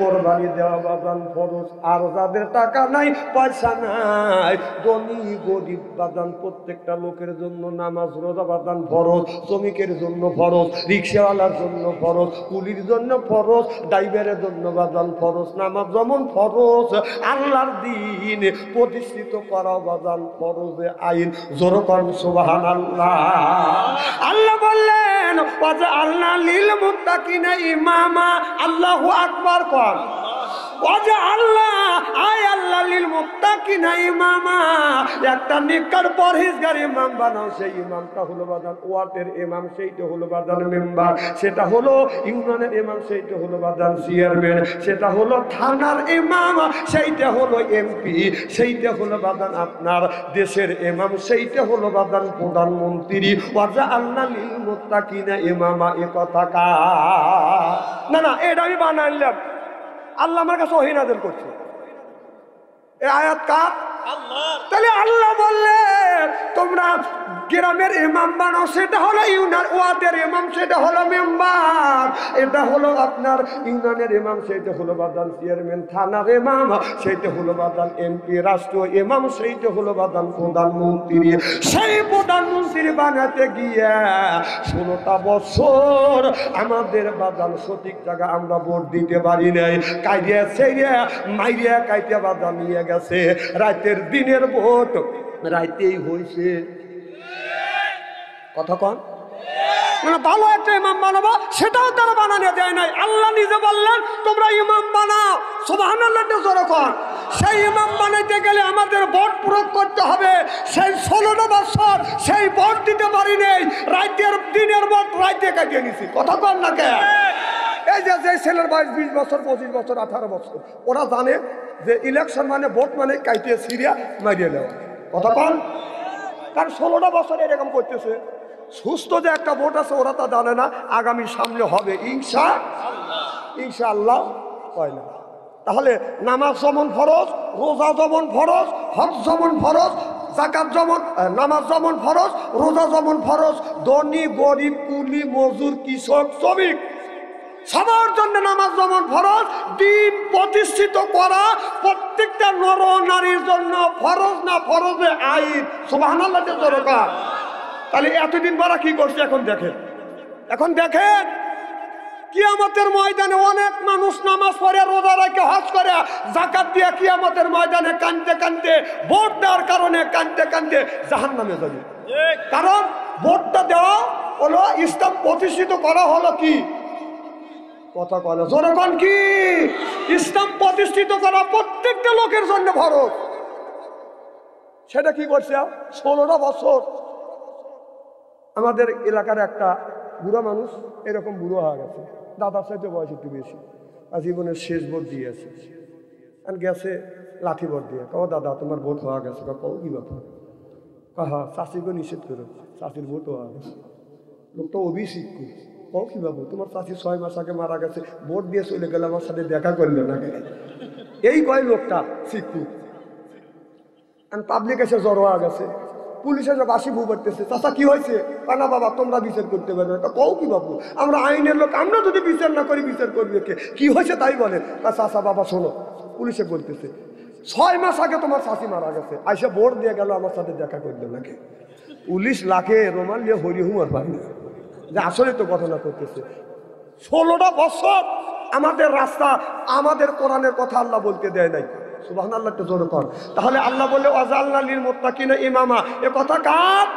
কোরবানি দেওয়া বাদান ফরজ। আর যাদের টাকা নাই, পয়সা নাই, ধনী গরিব বাদান প্রত্যেকটা লোকের জন্য নামাজ রোজা বাদান ফরজ। শ্রমিকের জন্য ফরজ, রিক্সাওয়ালার জন্য ফরজ, কুলির জন্য ফরজ, ড্রাইভারের জন্য বাদান ফরজ। নামাজ যেমন ফরজ, আল্লাহর দ্বীন প্রতিষ্ঠিত করা বাদান ফরজে আইন। জোরে কর সুবহানাল্লাহ। আল্লাহ বললেন ওয়াজআলনা লিল মুত্তাকিনা ইমামা। আল্লাহু আকবার কর। ওয়াজা আল্লাহ আয় আল্লাহ লিল মুত্তাকিনা ইমামা, একটা নেককার পরহেজগার ইমাম বানাও। সেই ইমামটা হলো বাজান ওয়ার্ডের ইমাম, সেইটা হলো বাজান মেম্বার, সেটা হলো ইউনিয়নের ইমাম, সেইটা হলো বাজান চেয়ারম্যান, সেটা হলো থানার ইমাম, সেইটা হলো এমপি, সেইটা হলো বাজান আপনার দেশের ইমাম, সেইটা হলো বাজান প্রধানমন্ত্রী। ওয়াজা আল্লাহ লিল মুত্তাকিনা ইমামা, এ কথা কা না না, এটা আমি বানাইলাম, আল্লাহ আমার কাছে ওহী নাযিল করছে। এই আয়াত কার? আল্লাহর। তাহলে আল্লাহ বললেন তোমরা গ্রামের ইমাম বানাও, সেটা হলো ইউনিয়ন ওয়ার্ডের ইমাম, সেটা হলো মেম্বার, এটা হলো আপনার ইউনিয়নের ইমাম, সেটা হলো বাদান চেয়ারম্যান, থানার ইমাম সেইটা হলো বাদান এমপি, রাষ্ট্রীয় ইমাম সেইটা হলো বাদান প্রধানমন্ত্রী। সেই প্রধানমন্ত্রী বানাতে গিয়ে 16টা বছর আমাদের বাদান সঠিক জায়গা আমরা ভোট দিতে পারি নাই, কাইরিয়া সেইরিয়া মাইরিয়া কাইতে বাদান নিয়ে গেছে। রাতের দিনের ভোট রাইতেই হয়েছে, কথা কন মানে ভালো একটা ইমাম বানাবো, সেটাও তারা বানানো দেয় নাই। আল্লাহ নিজে বললেন তোমরা ইমাম বানাও, সুবহানাল্লাহ জোরে কন। সেই ইমাম বানাইতে গেলে আমাদের ভোট প্রয়োগ করতে হবে। সেই 16টা বছর সেই ভোট দিতে পারি নেই, রাতের দিনের ভোট রাইতে কাটিয়ে নিছি, কথা কন না কে? এই যে ছেলের বয়স 20 বছর 25 বছর 18 বছর, ওরা জানে যে ইলেকশন মানে ভোট মানে কাইটিয়ে সিরিয়া মারিয়ে দেওয়া, কথা কন। কারণ 16টা বছর এরকম করতেছে, সুস্থ যে একটা ভোট আছে ওরা তা জানে না, আগামী সামনে হবে ইনশাআল্লাহ হয় না। তাহলে নামাজ যেমন ফরজ, রোজা যেমন ফরজ, হজ যেমন ফরজ, যাকাত যেমন, নামাজ যেমন ফরজ, রোজা যেমন ফরজ, ধনী গরিব কুলি মজুর কৃষক শ্রমিক সবার জন্য নামাজ যেমন ফরজ, দিন প্রতিষ্ঠিত করা প্রত্যেকটা নর নারীর জন্য ফরজ, না ফরজে আইন, সুবহানাল্লাহ দরকার। তাহলে এতদিন বারা কি করছে এখন দেখেন কিয়ামতের ময়দানে অনেক মানুষ নামাজ পড়ে, রোজা রাখে, হজ করে, যাকাত দিয়ে কিয়ামতের ময়দানে কাঁদতে কাঁদতে, ভোট দেওয়ার কারণে কাঁদতে কাঁদতে জাহান্নামে যাবে। কারণ ভোটটা দেওয়া হলো ইসলাম প্রতিষ্ঠিত করা হলো কি, কথা বলে জনগণ, কি ইসলাম প্রতিষ্ঠিত করা প্রত্যেকটা লোকের জন্য ফরজ। সেটা কি করছে 16টা বছর। আমাদের এলাকার একটা বুড়া মানুষ এরকম বুড়ো হয়ে গেছে, দাদার সাথে বয়স একটু বেশি, আর জীবনের শেষ ভোট দিয়েছে, আর গেছে লাঠি ভোট দিয়ে। কও দাদা তোমার ভোট হওয়া গেছে, কও কি ব্যাপার? হ্যাঁ চাষিকে নিষেধ করো, চাষির ভোট হওয়া গেছে। লোকটা অভিষিক্ত, কও কি বাবু তোমার চাষি 6 মাস আগে মারা গেছে, ভোট দিয়ে চলে গেলে আমার সাথে দেখা করলো না, এই কয় লোকটা শিক্ষু। পাবলিক এসে জড়ো হয়ে গেছে, পুলিশ এসে বাসি বউ করতেছে, চাচা কি হয়েছে? না বাবা তোমরা বিচার করতে পারবে না। কও কি বাবু আমরা আইনের লোক, আমরা যদি বিচার না করি বিচার করবে কে? কি হয়েছে তাই বলেন। চাচা বাবা শোনো, পুলিশে বলতেছে 6 মাস আগে তোমার চাষি মারা গেছে, আইসা ভোট দিয়ে গেল, আমার সাথে দেখা করলো নাকি। পুলিশ লাখে রোমান নিয়ে হরিহুমার পায় না যে আসলে তো ঘটনা করতেছে। 16টা বছর আমাদের রাস্তা, আমাদের কোরআনের কথা আল্লাহ বলতে দেয় নাই, সুবহানাল্লাহ তো জোরে কর। তাহলে আল্লাহ বললে ওয়াজআলনা লিল মুত্তাকিনা ইমামা, এ কথা কার?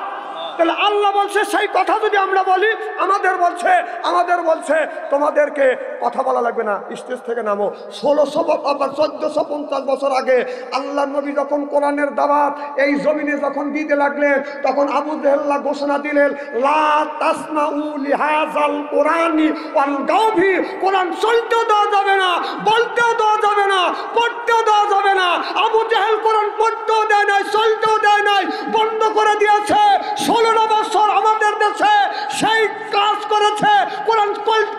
তাহলে আল্লাহ বলছে সেই কথা যদি আমরা বলি, আমাদের বলছে তোমাদেরকে কথা বলা লাগবে না, স্টেজ থেকে নামো। 1450 বছর আগে আল্লাহ নবী যখন কোরআনের দাওয়াত এই জমিনে যখন দিতে লাগলেন, তখন আবু জেহেল ঘোষণা দিলেন লা তাসমাউ লিহাযাল কোরআনি ওয়ালগাউ ফি, কোরআন চলতেও দেওয়া যাবে না, বলতেও দেওয়া যাবে না, পড়তেও দেওয়া যাবে না। আবু জেহেল কোরআন পড়তেও দেয় নাই, চলতেও দেয় নাই, বন্ধ করে দিয়েছে। 16 বছর আমাদের দেশে সেই কাজ করেছে, কোরআন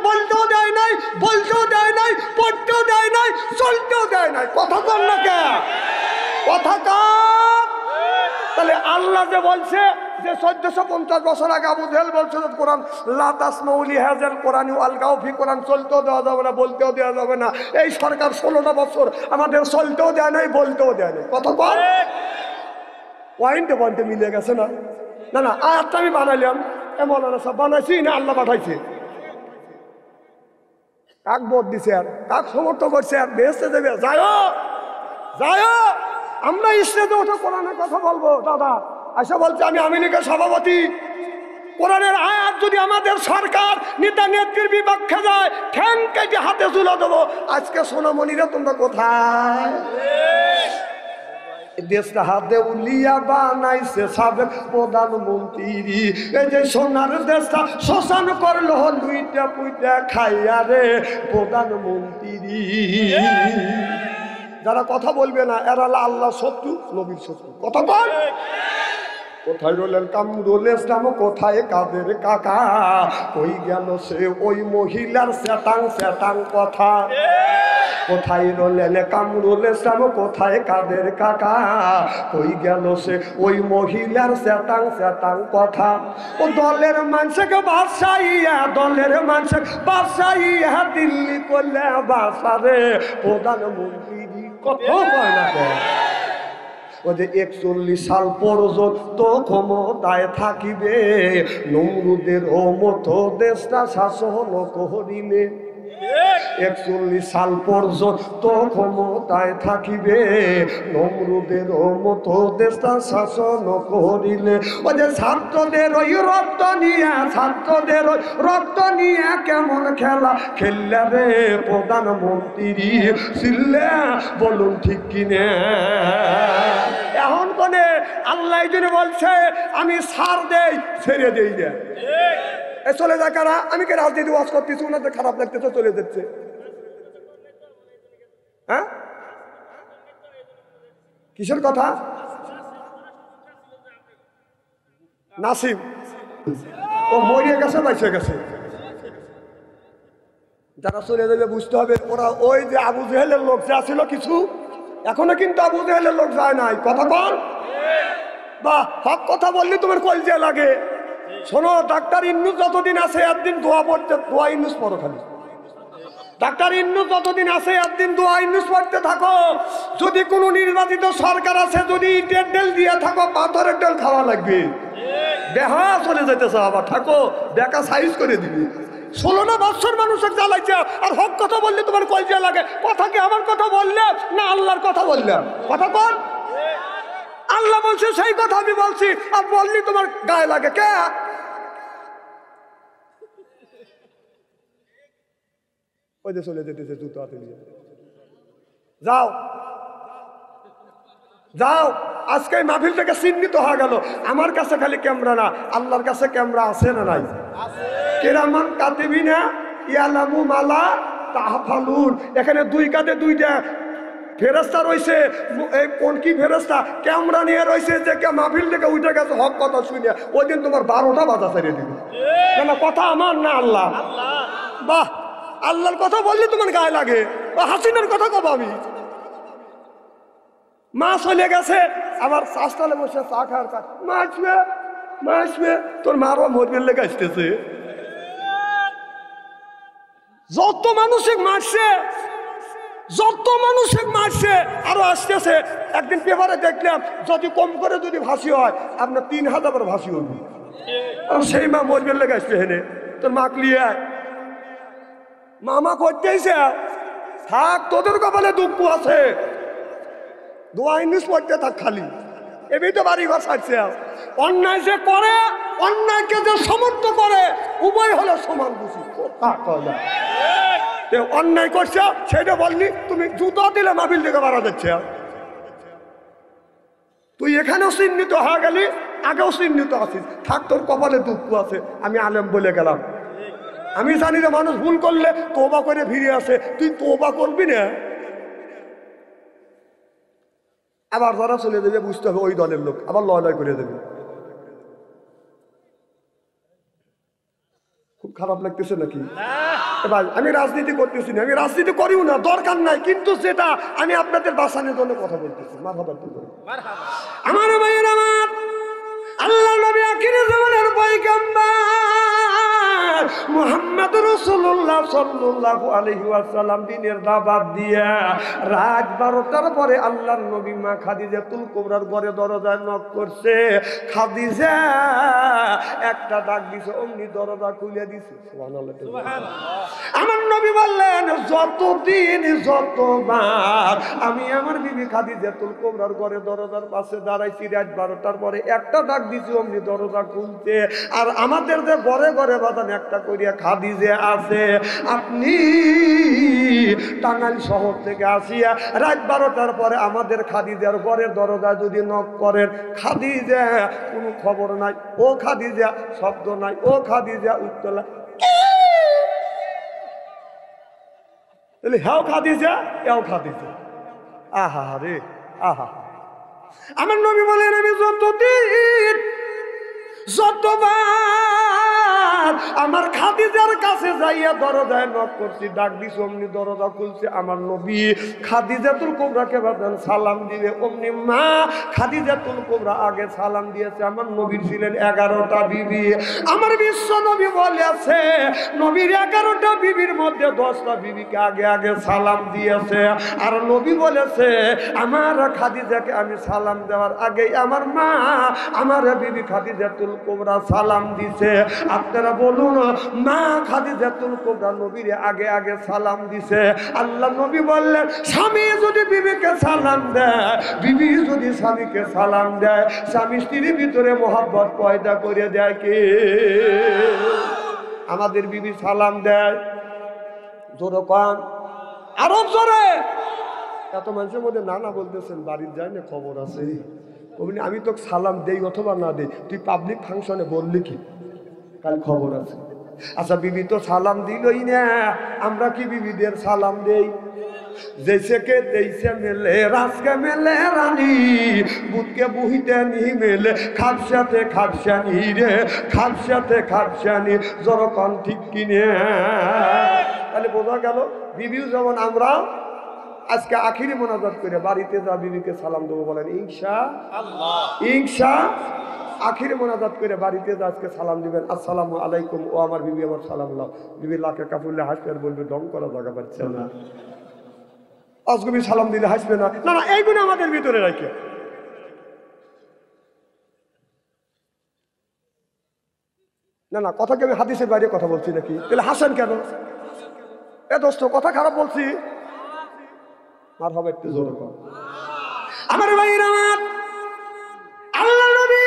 বলতেও দেয় নাই, বলতেও দেয় নাই, পড়তেও দেয় নাই, চলতেও দেয় নাই। কথা বল না কে? কথা কার? তাহলে আল্লাহ যে বলছে যে 1450 বছর আগে আবু জেহেল বলছে কোরআন লা তাসমাউ লিহাযাল কোরআনি ওয়ালগাউ ফি, কোরআন চলতেও দেওয়া যাবে না, বলতেও দেওয়া যাবে না। এই সরকার 16টা বছর আমাদের চলতেও দেয় নাই, বলতেও দেয় নাই। কথা বল, ওয়াইনটা বলতে মিলে গেছে না? না না আয়াতটা আমি বানাইলাম, মৌলানা সব বানাইছি না আল্লাহ পাঠাইছে? কাক ভোট দিছে আর কাক সমর্থন করছে আর বেহেশতে দেবে? যাও আমরা স্টেজে উঠে কোরআনের কথা বলবো। দাদা আশা বলছে আমি আওয়ামী লীগের সভাপতি, কোরআনের আয়াত যদি আমাদের সরকার নেতা নেত্রীর বিপক্ষে যায়, ঠ্যাং কেটে হাতে তুলে দেবো। আজকে সোনামণিরা তোমরা কোথায়? দেশটা হাতে উলিয়া বানাইছে সাবেক প্রধানমন্ত্রী। এই যে সোনার দেশটা শ্মশান করলো লুইটা পুইটা খাইয়া রে প্রধানমন্ত্রী। যারা কথা বলবে না এরা আল্লাহ শত্রু, নবীর শত্রু। কথা বল। কোথায় রইলেন কামরুল ইসলাম, কোথায় কাদের কাকা? কই গেল সে ওই মহিলার স্যাটাং স্যাটাং কথা? কোথায় রইলেন কামরুল ইসলাম, কোথায় কাদের কাকা? কই গেল সে ওই মহিলার স্যাটাং স্যাটাং কথা? ও দলের মানুষকে বাসাইয়া, দলের মানুষ বাসাইয়া দিল্লি করলে বাসারে প্রধানমন্ত্রী। কত কয় না ও যে 41 সাল পর্যন্ত ক্ষমতায় থাকিবে, নমরুদের ও মতো দেশটা শাসন করিলে। 41 সাল পর্যন্ত ক্ষমতায় থাকিবে, নমরুদের ও মতো দেশটা শাসন করিলে। ও যে ছাত্রদের ওই রক্ত নিয়ে, ছাত্রদের ওই রক্ত নিয়ে কেমন খেলা খেললে রে প্রধানমন্ত্রী। ছিললে বলুন ঠিক কিনে? এখন কোনে আল্লাহ জন্য বলছে আমি ছাড় দেই, ছেড়ে দেই না। চলে যায় কারা? আমি কে রাজনীতি ওয়াজ করতেছি, ওনাদের খারাপ লাগতেছে, চলে যাচ্ছে। হ্যাঁ, কিসের কথা? নাসিম ও মরিয়ে গেছে, বাইসে গেছে। যারা চলে যাবে বুঝতে হবে ওরা ওই যে আবু জেহেলের লোক যা ছিল কিছু, এখনো কিন্তু আবু জেহেলের লোক যায় নাই। কথা বল। বা হক কথা বললে তোমার কলজে লাগে। শোনো, ডাক্তার ইন্নুস যতদিন আছে একদিন দোয়া পড়তে, দোয়া ইন্নুস পড়ো খালি। ডাক্তার ইন্নুস যতদিন আছে একদিন দোয়া ইন্নুস পড়তে থাকো। যদি কোনো নির্বাচিত সরকার আছে, যদি ইটের ডেল দিয়ে থাকো, পাথরের ডেল খাওয়া লাগবে। দেহা চলে যেতেছে আবার থাকো, দেখা সাইজ করে দিবি। 16 বছর মানুষের জ্বালাইছে, আর হক কথা বললে তোমার কলজে লাগে। কথা কি আমার কথা বললে না আল্লাহর কথা বললাম? কথা বল। আল্লাহ বলছে সেই কথা আমি বলছি, আর বললি তোমার গায়ে লাগে কে? ওই যে চলে যেতেছে জুতো হাতে নিয়ে। যাও যাও, আজকে মাহফিল থেকে চিহ্নিত হয়ে গেল। আমার কাছে খালি ক্যামেরা না, আল্লাহর কাছে ক্যামেরা আছে না নাই? কিরামান কাতিবিনা ইয়ালামু মালা তাহফালুন। এখানে দুই কাঁধে দুইটা ফেরেস্তা রয়েছে। এই কোন কি ফেরেস্তা ক্যামেরা নিয়ে রয়েছে, যে মাহফিল থেকে উঠে গেছে হক কথা শুনে, ওই দিন তোমার 12টা বাজা ছেড়ে দিবে। কেন? কথা আমার না আল্লাহ। বাহ, আল্লাহর কথা বললে তোমার গায়ে লাগে। হাসিনার কথা কব আমি? মা চলে গেছে, আবার চাষতলে বসে চা খাওয়ার কাজ। মা আসবে, মা আসবে, তোর মারও মরবের লেগে আসতেছে। যত মানুষে মারছে, যত মানুষে মারছে, আরো আসতেছে। একদিন পেপারে দেখলাম যদি কম করে যদি ভাসি হয় আপনার 3000 ভাসি হবে। সেই মা মরবের লেগে আসবে হেনে, তোর মাক লিয়ে আয়। মামা করতেইছে থাক, তোদের কপালে দুঃখ আছে। দোয়া ইংলিশ পড়তে থাক খালি। এমনি তো বাড়ি ঘর ছাড়ছে। অন্যায় যে করে, অন্যায়কে যে সমর্থ করে, উভয় হলো সমান বুঝি। অন্যায় করছে সেটা বললি, তুমি জুতো দিলে মাহফিল থেকে মারা যাচ্ছে। তুই এখানেও চিহ্নিত হয়ে গেলি, আগেও চিহ্নিত আছিস। থাক, তোর কপালে দুঃখ আছে। আমি আলেম বলে গেলাম। আমি জানি যে মানুষ ভুল করলে তোবা করে ফিরে আসে, তুই তোবা করবি না। আবার যারা চলে যাবে বুঝতে হবে ওই দলের লোক, আবার লয় লয় করে দেবে। খুব খারাপ লাগতেছে নাকি? এবার আমি রাজনীতি করতেছি না, আমি রাজনীতি করিও না, দরকার নাই। কিন্তু যেটা আমি আপনাদের বাঁচানোর জন্য কথা বলতেছি। আমার ভাইয়ের, আমার আল্লাহ নবী আখির জামানের পয়গম্বর মুহাম্মদ রাসূলুল্লাহ সাল্লাল্লাহু আলাইহি ওয়াসাল্লাম দিনের দাওয়াত দিয়ে রাত 12টার পরে আল্লাহর নবী মা খাদিজাতুল কুবরার ঘরে দরজায় নক করছে। খাদিজা একটা ডাক দিছে, অমনি দরজা খুলে দিছে। সুবহানাল্লাহ, আমার নবী বললেন, যতদিন যতবার আমি আমার বিবি খাদিজাতুল কুবরার ঘরে দরজার পাশে দাঁড়াইছি, রাত 12টার পরে একটা ডাক দিছি, অমনি দরজা খুলতে। আর আমাদের যে ঘরে ঘরে বাদান একটা করিয়া খাদিজা আছে, আপনি টাঙ্গাইল শহর থেকে আসিয়া রাত 12টার পরে আমাদের খাদিজার ঘরের দরজা যদি নক করেন, খাদিজা কোনো খবর নাই, ও খাদিজা শব্দ নাই, ও খাদিজা উত্তর নাই, তাহলে হ্যাঁ খাদিজা, এও খাদিজা। আহা রে আহা, আমার নবী বলেন, আমি যতদিন যতবার আমার খাদিজার কাছে যাইয়া দরজায় নক করছি, ডাক দিছি, অমনি দরজা খুলছে। আমার নবী খাদিজাতুল কুবরাকে ভাবলেন সালাম দিবে, অমনি মা খাদিজাতুল কুবরা আগে সালাম দিয়েছে। আমার নবীর ছিলেন 11টা বিবি। আমার বিশ্ব নবী বলেছে, নবীর 11টা বিবির মধ্যে 10টা বিবিকে আগে আগে সালাম দিয়েছে। আর নবী বলেছে, আমার খাদিজাকে আমি সালাম দেওয়ার আগেই আমার মা আমার বিবি খাদিজাতুল কুবরা সালাম দিছে। আপনারা বলুন, মা খাদিজাতুল কুবরা নবীর আগে আগে সালাম দিছে। আল্লাহ নবী বললেন, স্বামী যদি বিবিকে সালাম দেয়, বিবি যদি স্বামীকে সালাম দেয়, স্বামী স্ত্রীর ভিতরে মহব্বত পয়দা করে দেয় কে? আমাদের বিবি সালাম দেয়, জোরে কন, আরো জোরে। এত মানুষের মধ্যে নানা বলতেছেন, বাড়ির যায় না, খবর আছে। আমি তো সালাম দেই অথবা না দেই, তুই পাবলিক ফাংশনে বললি কি কাল খবর আছে? আচ্ছা, বিবি তো সালাম দিলই না, আমরা কি বিবিদের সালাম দেই? जैसे के तैसे मेले रास के मेले रानी बुध के बुहिते नहीं मेले खापसाते खापसानी रे खापसाते खापसानी जरा कौन ठीक किने তাহলে বোঝা গেল বিবিও যেমন আমরা আজকে আখিরি মোনাজাত করে বাড়িতে যা বিবিকে সালাম দেবো বলেন ইনশাআল্লাহ ইনশাআল্লাহ। আখিরে মোনাজাত করে বাড়িতে আজকে সালাম দিবেন, আসসালামু আলাইকুম। ও আমার বিবি আমার সালাম লাও। বিবি লাখে কাপুরলে হাসবে আর বলবে দম করা জায়গা পাচ্ছে না, আজগবি সালাম দিলে হাসবে না। না না, এইগুলো আমাদের ভিতরে রাখে। না না, কথাকে আমি হাদিসের বাইরে কথা বলছি নাকি? তাহলে হাসেন কেন? এ দোস্ত, কথা খারাপ বলছি? আর হবে একটু জোরে কর। আমার ভাইরা, আমার আল্লাহ নবী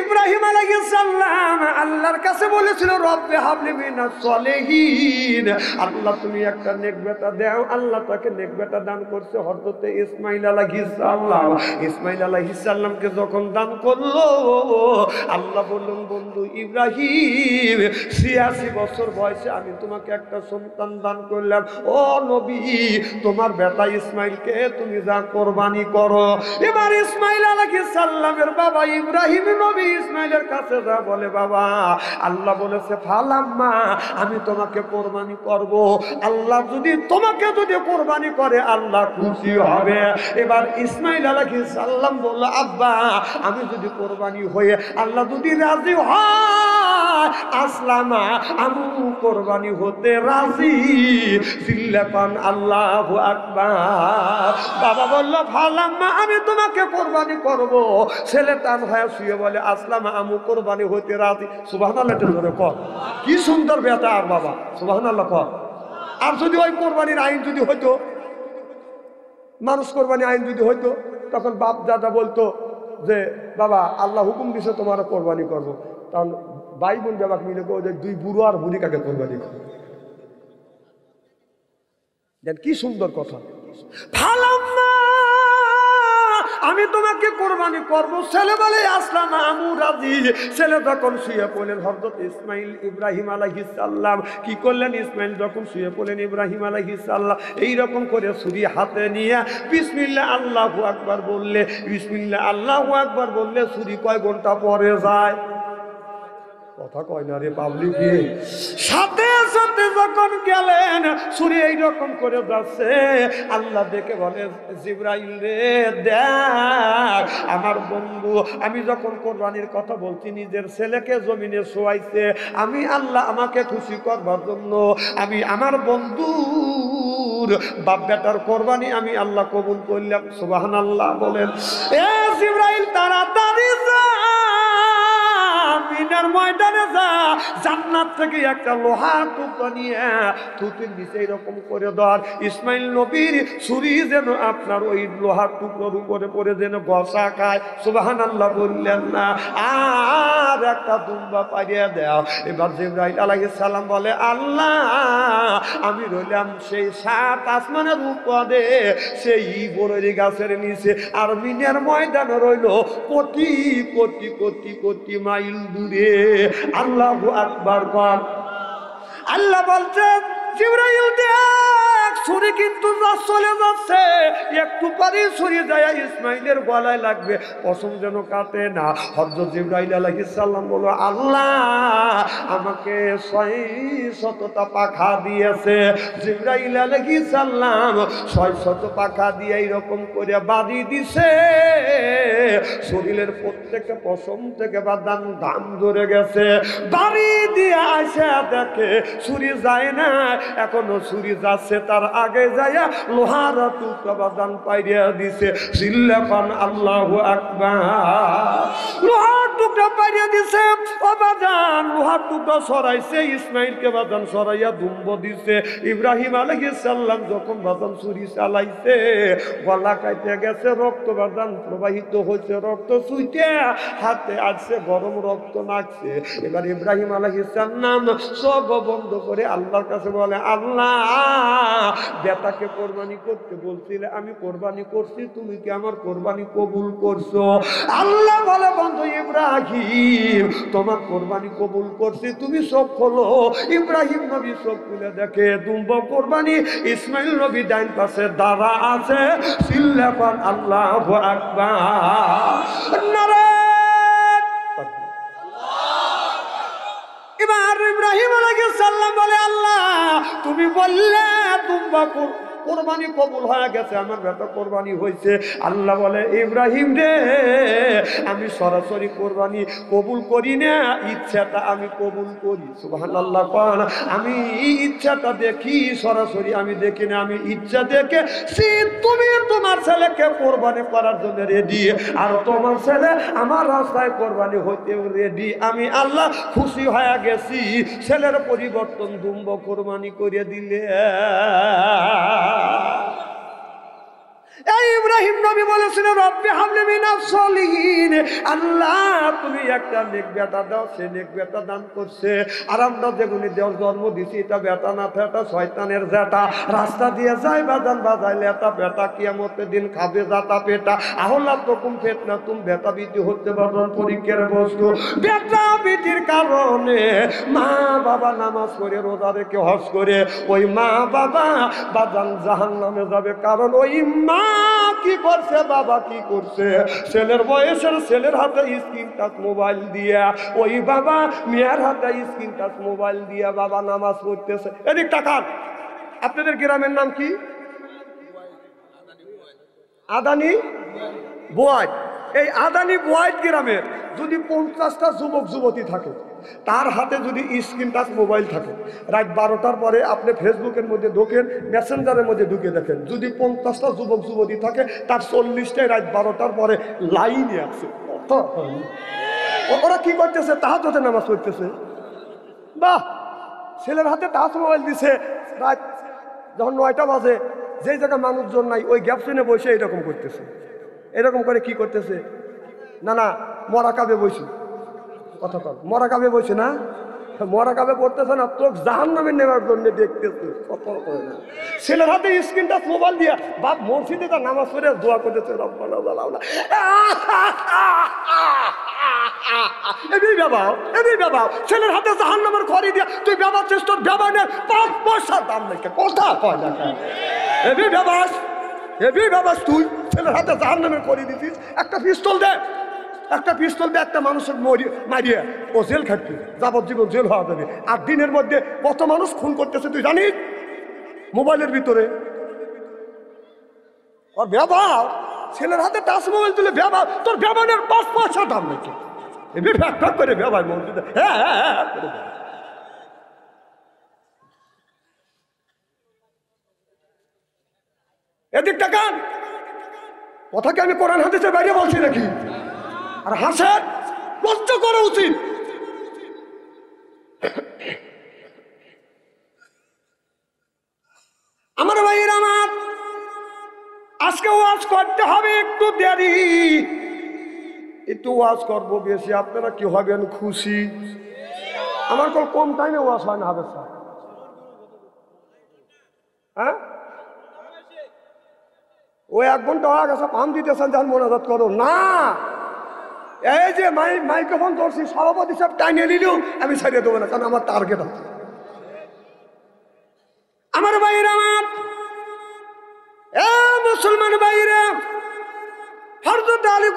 ইব্রাহিম আলাইহিস সালাম আল্লাহর কাছে বলেছিল, রব্বে হাবলি মিনাস সলিহিন, আল্লাহ তুমি একটা নেক বেটা দাও। আল্লাহ তাকে নেক বেটা দান করছে হযরত ইসমাঈল আলাইহিস সালাম। ইসমাঈল আলাইহিস সালামকে যখন দান করলো, আল্লাহ বললেন, বন্ধু ইব্রাহিম 86 বছর বয়সে আমি তোমাকে একটা সন্তান দান করলাম। ও নবী, তোমার বেটা ইসমাঈলকে তুমি যা কুরবানি করো। এবার ইসমাঈল আলাইহিস সালামের বাবা ইব্রাহিম নবী ইসমাঈলের কাছে যা বলে, বাবা আল্লাহ বলেছে ফালাম্মা আমি তোমাকে কোরবানি করব। আল্লাহ যদি তোমাকে যদি কোরবানি করে আল্লাহ খুশি হবে। এবার ইসমাঈল আলাইহিস সালাম বলল, আব্বা আমি যদি কোরবানি হয়ে আল্লাহ যদি রাজি হয়, আসলামা আমি কোরবানি হতে রাজি। সিল্লাপান আল্লাহু আকবার। বাবা বলল, ফালাম্মা আমি তোমাকে কোরবানি করব। ছেলে তার হয়ে শুয়ে বলে, আসলামা আমু কোরবানি হতে রাজি। সুবহানাল্লাহ জোরে কর। কি সুন্দর বেটা আর বাবা, সুবহানাল্লাহ কর। আর যদি ওই কোরবানির আইন যদি হইতো, মানুষ কোরবানি আইন যদি হইতো, তখন বাপ দাদা বলতো যে বাবা আল্লাহ হুকুম দিছে তোমার কোরবানি করবো, তখন ভাই বোন বাবা মিলে ওদের দুই বুড়ো আর বুড়ি কাকে কোরবানি করবো। দেন কি সুন্দর কথা। ফালাম্মা আমি তোমাকে কোরবানি করবো। ছেলে বলে আসলাম আমু রাজি। ছেলে যখন শুয়ে পড়লেন, হযরত ইসমাঈল ইব্রাহিম আলাইহিস সালাম কি করলেন? ইসমাঈল যখন শুয়ে পড়লেন, ইব্রাহিম আলাইহিস সালাম এইরকম করে ছুরি হাতে নিয়ে বিসমিল্লাহ আল্লাহু আকবার বললে, বিসমিল্লাহ আল্লাহু আকবার বললে ছুরি কয় ঘন্টা পরে যায়? কথা কয় না রে পাবলিকে। সাথে সাথে যখন গেলেন ছুরি এইরকম করে যাচ্ছে, আল্লাহ দেখে বলে জিবরাইল রে দেখ আমার বন্ধু, আমি যখন কোরবানির কথা বলছি নিজের ছেলেকে জমিনে শোয়াইছে, আমি আল্লাহ আমাকে খুশি করবার জন্য আমি আমার বন্ধুর বাপ বেটার কোরবানি আমি আল্লাহ কবুল করলাম। সুবহানাল্লাহ বলেন। এ জিবরাইল তাড়াতাড়ি যা মিনার ময়দানে যা, জান্নাত থেকে একটা লোহার টুকরা নিয়ে থুতির নিচে এরকম করে ধর, ইসমাইল নবীর ছুরি যেন আপনার ওই লোহার টুকরোর উপরে পড়ে যেন ঘষা খায়। সুবহানাল্লাহ বললেন না। আর একটা দুম্বা পাইয়ে দাও। এবার জিবরাইল আলাইহিস সালাম বলে আল্লাহ আমি রইলাম সেই 7 আসমানের উপরে সেই বড়ই গাছের নিচে, আর মিনার ময়দান রইল কোটি কোটি কোটি কোটি মাইল দূরে। আল্লাহু আকবার কর। আল্লাহ বলছেন জিবরাইল দেখ ছুরি কিন্তু চলে যাচ্ছে, একটু পরে ছুরি যায় ইসমাইলের গলায় লাগবে, কসম যেন কাটে না। হযরত জিবরাইল আলাইহিস সালাম বলল আল্লাহ আমাকে 600টা পাখা দিয়েছে। জিবরাইল আলাইহিস সালাম 600 পাখা দিয়ে এরকম করে বাড়ি দিছে, শরীরের প্রত্যেকটা পশম থেকে বাদাম দাম ধরে গেছে। বাড়ি দিয়ে আসে দেখে ছুরি যায় না, এখনো ছুরি যাচ্ছে, তার আগে যাইয়া লোহার টুকরা বাদান পাইয়া দিছে। চিল্লাপান আল্লাহু আকবার। লোহার টুকরা পাইয়া দিছে, ও বাদান লোহার টুকরা সরাইছে, ইসমাইলকে বাদান সরাইয়া দুম্ব দিছে। ইব্রাহিম আলাইহিস সালাম যখন বাদান ছুরি চালাইছে গলা কাইতে গেছে, রক্ত বাদান প্রবাহিত হয়েছে, রক্ত ছুইতে হাতে আসছে, গরম রক্ত নাকছে। এবার ইব্রাহিম আলাইহিস সালাম সব বন্ধ করে আল্লাহর কাছে বলে আল্লাহ বেটাকে কোরবানি করতে বলছিলে, আমি কোরবানি করছি, তুমি কি আমার কোরবানি কবুল করছো? আল্লাহ বলে বন্ধু ইব্রাহিম তোমার কোরবানি কবুল করছি, তুমি সব খোলো। ইব্রাহিম নবী সব খুলে দেখে দুম্ব কোরবানি, ইসমাইল নবী ডাইন পাশে দাঁড়া আছে। চিল্লাপান আল্লাহু আকবার। নারে এবার ইব্রাহিম আলাইহিস সালাম বলে আল্লাহ তুমি বললে দুম্বা কোরবানি কবুল হয়ে গেছে, আমার বেটা কোরবানি হয়েছে। আল্লাহ বলে ইব্রাহিম রে আমি সরাসরি কোরবানি কবুল করি না, ইচ্ছাটা আমি কবুল করি। সুবহানাল্লাহ কোন। আমি ইচ্ছাটা দেখি, সরাসরি আমি দেখি না, আমি ইচ্ছা দেখে তুমি তোমার ছেলেকে কোরবানি করার জন্য রেডি, আর তোমার ছেলে আমার রাস্তায় কোরবানি হইতেও রেডি। আমি আল্লাহ খুশি হয়ে গেছি, ছেলের পরিবর্তন দুম্ব কোরবানি করে দিলে। ইব্রাহিম নবী বলেছিল রব্বি হাবলি মিনাস সলিহিন, আল্লাহ তুমি একটা নেক বেটা দাও। সে নেক বেটা দান করছে। আর আমরা যেগুলি দেওয়ার জন্ম দিছি এটা বেটা না এটা শয়তানের জেটা, রাস্তা দিয়ে যায় বাজান বাজাইলে এটা বেটা কিয়ামতের দিন খাবে জাতা পেটা। আহলা তকুম ফেতনা তুম বেটা বিটি হতে পারবেন পরীক্ষার বস্তু। বেটা বিটির কারণে মা বাবা নামাজ পড়ে রোজা রেখে হজ করে ওই মা বাবা বাজান জাহান্নামে যাবে, কারণ ওই মা কি করছে বাবা কি করছে, ছেলের বয়সের ছেলের হাতে স্ক্রিন টাচ মোবাইল দিয়া, ওই বাবা মেয়ের হাতে স্ক্রিন টাচ মোবাইল দিয়া বাবা নামাজ পড়তেছে। এদিক টাকান। আপনাদের গ্রামের নাম কি? আদানি বুয়াইট। এই আদানি বুয়াইট গ্রামের যদি 50টা যুবক যুবতী থাকে, তার হাতে যদি স্ক্রিন টাচ মোবাইল থাকে, রাত 12টার পরে আপনি ফেসবুকের মধ্যে ঢোকেন, মেসেঞ্জারের মধ্যে ঢুকে দেখেন, যদি 50টা যুবক যুবতী থাকে তার 40টাই রাত 12টার পরে লাইনে আছে। ওরা কি করতেছে? তাহাজ্জুদের নামাজ পড়তেছে। বাহ, ছেলের হাতে টাচ মোবাইল দিছে, রাত যখন 9টা বাজে, যেই জায়গায় মানুষজন নাই ওই গ্যাপ শুনে বসে এরকম করতেছে। এরকম করে কি করতেছে? না না মরাকাবে বসে, কথা কর, মরাকাবে বসে না, মরাকাবে পড়তেছে না, তোকে জাহান্নামে নেওয়ার জন্য দেখতেছে। কথা করে না, ছেলের হাতে স্ক্রিন টাচ মোবাইল দিয়া বাপ মসজিদে তার নামাজ পড়ে দোয়া করতেছে রব্বানা জালাউনা। ছেলের হাতে জাহান্নামের খড়ি দিয়া তুই ব্যবহার চেষ্টা ব্যবহারের 5 পয়সার দাম নেই। কথা কয় না এবি ব্যবহার তুই ছেলের হাতে জাহান্নামের খড়ি দিছিস। একটা পিস্তল দে, একটা পিস্তল দিয়ে একটা মানুষের মারিয়ে ও জেল খাটবে, যাবজ্জীবন জেল হওয়া যাবে। আর দিনের মধ্যে কত মানুষ খুন করতেছে তুই জানিস? মোবাইলের ভিতরে ওর ব্যবহার, ছেলের হাতে টাচ মোবাইল তুলে ব্যবহার, তোর ব্যবহারের 5 পয়সা দাম নাকি এবার ফ্যাক ফ্যাক করে ব্যবহার মসজিদে হ্যাঁ হ্যাঁ হ্যাঁ করে দেয়। এদিক টাকান কথাকে আমি কোরআন হাদিসের বাইরে বলছি নাকি? আর হাসেন, লজ্জা করা উচিত। আমার ভাইয়ের আমার, আজকে ওয়াজ করতে হবে একটু দেরি, একটু ওয়াজ করবো বেশি, আপনারা কি হবেন খুশি? আমার কম টাইমে ওয়াজ হয় না হবে স্যার, হ্যাঁ ওই 1 ঘন্টা হয়ে গেছে, পাম দিতেছেন যান মোনাজাত করো না। এই যে মাইক্রোফোন ধরছি, সভাপতি সব টাইনে নিলেও আমি ছাড়িয়ে দেবো না, কারণ আমার টার্গেট আছে। আমার ভাইরা আমার, এ মুসলমান ভাইরা, হযরত আলী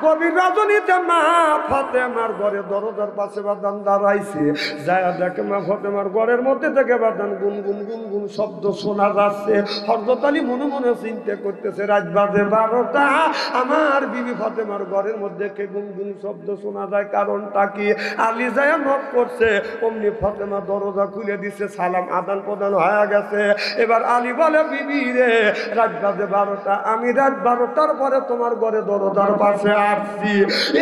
গভীর রজনীতে মা ফাতেমার ঘরে দরজার পাশে বাদান দাঁড়াইছে, যায় দেখে মা ফাতেমার ঘরের মধ্যে থেকে বাদান গুনগুন গুনগুন শব্দ শোনা যাচ্ছে। হযরত আলী মনে মনে চিন্তা করতেছে, রাত বাজে 12টা, আমার বিবি ফাতেমার ঘরের মধ্যে কে গুনগুন শব্দ শোনা যায়, কারণটা কি? আলী যায় নক করছে, অমনি ফাতেমা দরজা খুলে দিছে, সালাম আদান প্রদান হয়ে গেছে। এবার আলী বলে, বিবি রে, রাত বাজে 12টা, আমি রাত 12টার পরে তোমার ঘরে দরজার পাশে আসছি।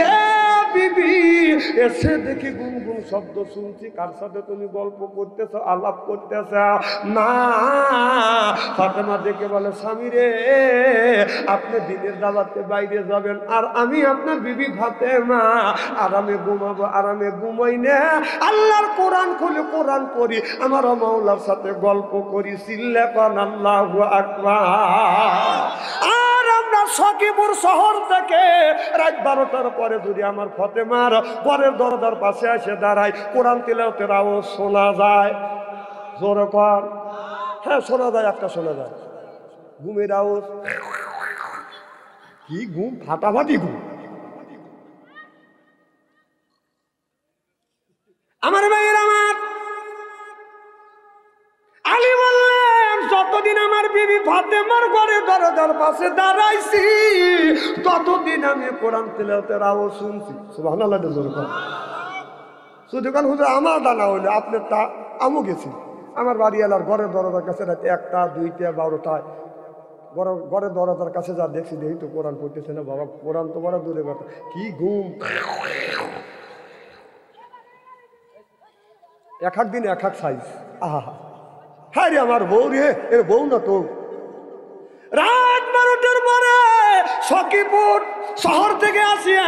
এ বিবি, এসে দেখি গুনগুন শব্দ শুনছি, কার সাথে তুমি গল্প করতেছ, আলাপ করতেছ? না। ফাতেমা দেখে বলে, স্বামী রে, আপনি দিনের দাওয়াতে বাইরে যাবেন, আর আমি আপনার বিবি ফাতেমা আরামে ঘুমাবো, আরামে ঘুমাই না, আল্লাহর কোরআন খুলে কোরআন পড়ি, আমার মাওলার সাথে গল্প করি। চিল্লা পান আল্লাহু আকবার। আর আমরা সখীপুর শহর থেকে রাত 12টার পরে যদি আমার ফাতেমার ঘরের দরজার পাশে এসে দাঁড়ায়, কোরআন তিলাওয়াতের আওয়াজ শোনা যায়, জোরে কর, হ্যাঁ শোনা যায়, একটা শোনা যায়, ঘুমের আওয়াজ, কি ঘুম, ফাটাফাটি ঘুম। আমার ভাইয়ের আমার, আলী বললেন, যতদিন আমার বিবি ফাতেমার ঘরে দরজার পাশে দাঁড়াইছি, ততদিন আমি কোরআন তিলাওয়াতের আওয়াজ শুনছি। সুবহানাল্লাহ, জোরে কর। শুধু কারণ হুজুর আমার দানা হইলো, আপনার তা আমও গেছি, আমার বাড়িওয়ালার ঘরের দরজার কাছে রাত 1টা 2টা 12টায় ঘরের দরজার কাছে যা দেখছি, দেখি তো কোরআন পড়তেছে না। বাবা, কোরআন তো বড় দূরে কথা, কি ঘুম, এক এক দিন এক এক সাইজ। আহা, হ্যাঁ রে আমার বউ রে, এর বউ না তো। রাত 12টার পরে সখীপুর শহর থেকে আসিয়া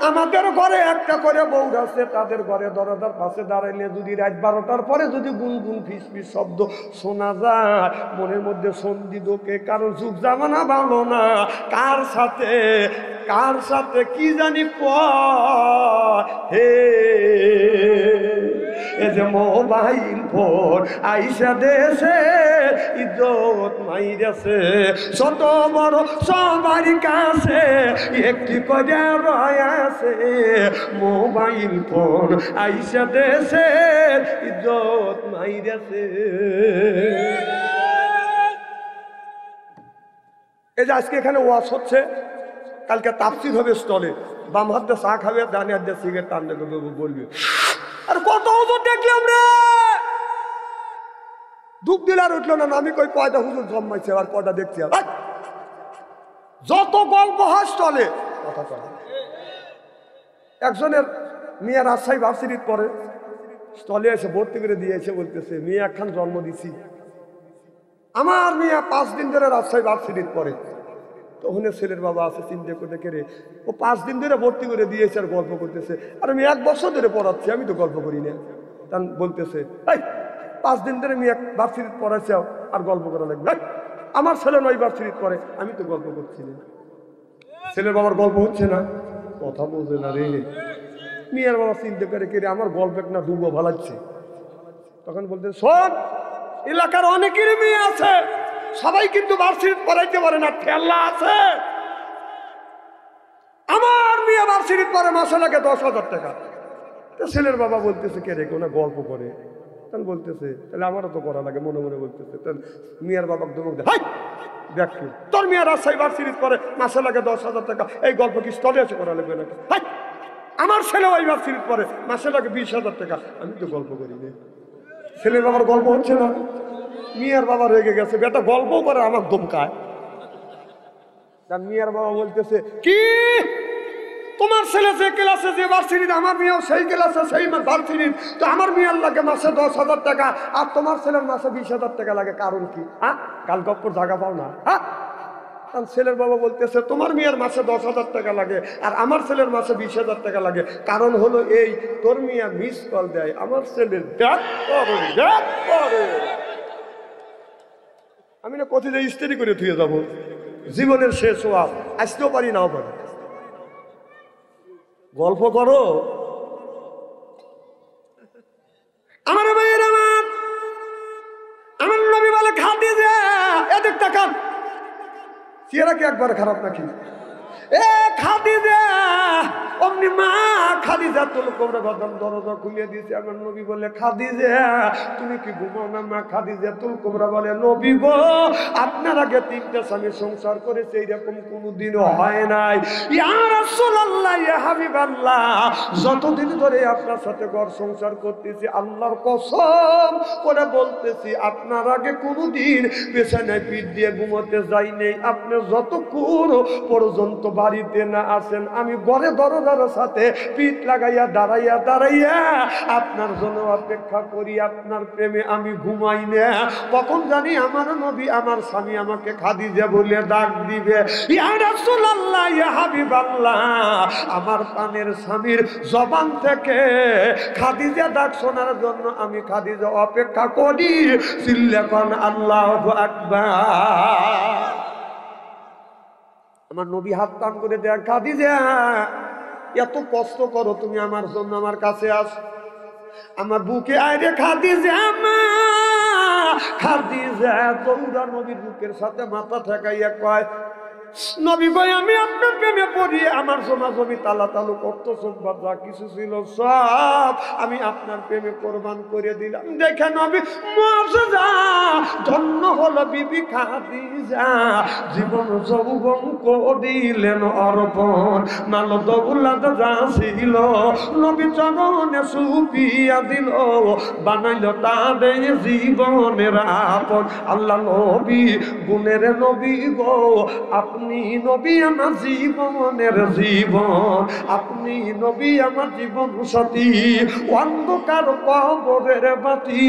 আমাদের ঘরে একটা করে বউ আছে, তাদের ঘরে দরজার পাশে দাঁড়াইলে যদি রাত 12টার পরে যদি গুনগুন ফিসফিস শব্দ শোনা যায়, মনের মধ্যে সন্ধি ঢোকে, কারণ যুগ জামানা ভালো না, কার সাথে কি জানি কয় হে, এ যে মোবাইল ফোন আইসা দেশে ইজ্জত মাইরেছে, ছোট বড় সবার কাছে একটি করে রয়াছে, মোবাইল ফোন আইসা দেশে ইজ্জত মাইরেছে। এই যে আজকে এখানে ওয়াজ হচ্ছে, কালকে তাফসীর হবে স্টলে, বাম হাত দিয়ে চা খাবে, ডান হাত দিয়ে সিগারেট টান বলবে। আর কত হুজুর দেখলাম রে, ডুব দিল আর উঠলো না, আমি কই কয়টা হুজুর জন্মাইছে আর কয়টা দেখছি, আর যত গল্প হয় স্টলে কথা চলে। একজনের মেয়ে রাজশাহী ভার্সিটির পরে স্টলে এসে ভর্তি করে দিয়েছে, বলতেছে মেয়ে একখান জন্ম দিছি, আমার মেয়ে 5 দিন ধরে রাজশাহী ভার্সিটির পরে। তখন ছেলের বাবা আছে, চিন্তা করে দেখে রে, ও 5 দিন ধরে ভর্তি করে দিয়েছে আর গল্প করতেছে, আর আমি 1 বছর ধরে পড়াচ্ছি, আমি তো গল্প করি না। তখন বলতেছে, এই 5 দিন ধরে মেয়ে ভার্সিটির পড়াচ্ছে আর গল্প করা লাগবে, আমার ছেলে 9 ভার্সিটির পরে, আমি তো গল্প করছি না। ছেলের বাবার গল্প হচ্ছে না, কথা বলছে না রে। মেয়ের বাবা চিন্তা করে কে রে, আমার গল্প না ডুবো ভালাচ্ছে। তখন বলতে, শোন, এলাকার অনেকেরই মেয়ে আছে, সবাই কিন্তু ভার্সিটি পড়াইতে পারে না, ঠেলা আছে। ভার্সিটির পরে মাসে লাগে 10,000 টাকা। তো ছেলের বাবা বলতেছে কে রে কোনো গল্প করে, তখন বলতেছে তাহলে আমারও তো করা লাগে, মনে মনে বলতেছে। তখন মিয়ার বাবা ধমক দেয়, হাই দেখি তোর মিয়া রাজশাহী ভার্সিটির পরে মাসে লাগে 10,000 টাকা, এই গল্প কি স্থলে এসে করা লাগবে নাকি? হাই আমার ছেলে ওই ভার্সিটির পরে মাসে লাগে 20,000 টাকা, আমি তো গল্প করি না। ছেলের বাবার গল্প হচ্ছে না, মিয়ার বাবা রেগে গেছে, বেটা গল্প করে আমার ধমকায়। মিয়ার বাবা বলতেছে কি তোমার ছেলে যে ক্লাসে যে ভার্সিটির, আমার মেয়েও সেই ক্লাসে সেই ভার্সিটির, তো আমার মেয়ের লাগে মাসে 10,000 টাকা আর তোমার ছেলের মাসে 20,000 টাকা লাগে, কারণ কি? হ্যাঁ কাল গপ্পর জায়গা পাও না? হ্যাঁ ছেলের বাবা বলতেছে তোমার মেয়ের মাসে 10,000 টাকা লাগে আর আমার ছেলের মাসে 20,000 টাকা লাগে, কারণ হলো এই তোর মিয়া মিস কল দেয়, আমার ছেলের ব্যাক করে। আমি না কোথায় যাই স্টাডি করে থুয়ে যাবো, জীবনের শেষ হওয়া আসতেও পারি নাও পারি। গল্প করো আমার ভাইয়ের, আমার নবী বলে খাদিজা এদিক তাকান, চেহারা কি একবার খারাপ নাকি? এ খাদিজা, অমনি মা খাদিজাতুল কুবরা বাদাম দরজা খুলে দিয়েছে। আমার নবী বলে খাদিজা তুমি কি ঘুমাও না? মা খাদিজাতুল কুবরা বলে নবী গো আপনার আগে 3টা স্বামী সংসার করেছে, এইরকম কোনোদিনও হয় নাই। ইয়া রাসূলুল্লাহ ইয়া হাবিবাল্লাহ, যতদিন ধরে আপনার সাথে ঘর সংসার করতেছি আল্লাহর কসম করে বলতেছি আপনার আগে কোনোদিন বিছানায় পিঠ দিয়ে ঘুমোতে যাই নেই। আপনি যতক্ষণ পর্যন্ত বাড়িতে না আসেন আমি ঘরে দরজার সাথে পিঠ লাগাইয়া দাঁড়াইয়া আপনার জন্য অপেক্ষা করি, আপনার প্রেমে আমি ঘুমাই না। কখন জানি আমার নবী আমার স্বামী আমাকে খাদিজা বলে ডাক দিবে। ইয়া রাসূলুল্লাহ ইয়া হাবিবাল্লাহ, আমার প্রাণের স্বামীর জবান থেকে খাদিজা ডাক শোনার জন্য আমি খাদিজা অপেক্ষা করি। চিল্লা কোন আল্লাহু আকবার। আমার নবী হাত টান করে দেয়, খাদিজা এত কষ্ট করো তুমি আমার জন্য আমার কাছে আস, আমার বুকে আইরে খাদিজা মা। খাদিজা দৌড়া নবীর বুকের সাথে মাথা ঠেকাইয়া কয় নবী ভাই আমি আপনার প্রেমে পড়ি, আমার সোনা জমি তালা তালু কত সম্পদ যা কিছু ছিল সব আমি আপনার প্রেমে কোরবান করে দিলাম। দেখে নবী মুআজ্জা ধন্য হলো বিবি খাদিজা, জীবন যৌবন করিলেন অর্পণ, মাল দৌলত যা ছিল নবী চরণে সুপিয়া দিল, বানাইল তাদের জীবনের আপন। আল্লাহ নবী গুণের নবী গো, আপনি নবী আমার জীবনের জীবন, আপনি নবী আমার জীবন সাথী, অন্ধকার কবরের বাতি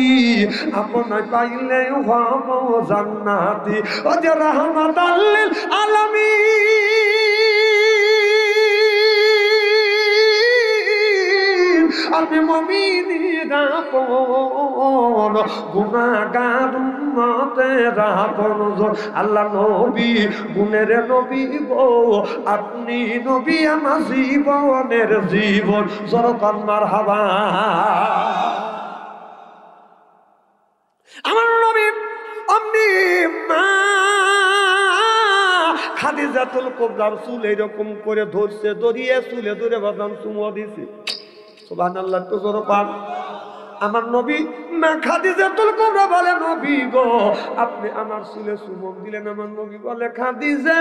আপনায় পাইলে হব জান্নাতি। ও যে রাহমাতাল লিল আলামিন, আমি মুমিনের আপন, গুনাহগার উম্মতের আপন। আল্লাহ নবী গুণের নবী গো, আপনি নবী আমার জীবনের জীবন। জরকান মারহাবা। আমার নবী অমনি মা খাদিজাতুল কুবরার চুল এরকম করে ধরছে, ধরিয়ে চুলে ধরে বাদাম চুমো দিছে। সুবহানাল্লাহ তো জোরে পান। আমার নবী মা খাদিজাতুল কুবরা বলে নবী গো আপনি আমার চুলে চুমন দিলেন। আমার নবী বলে খাদিজা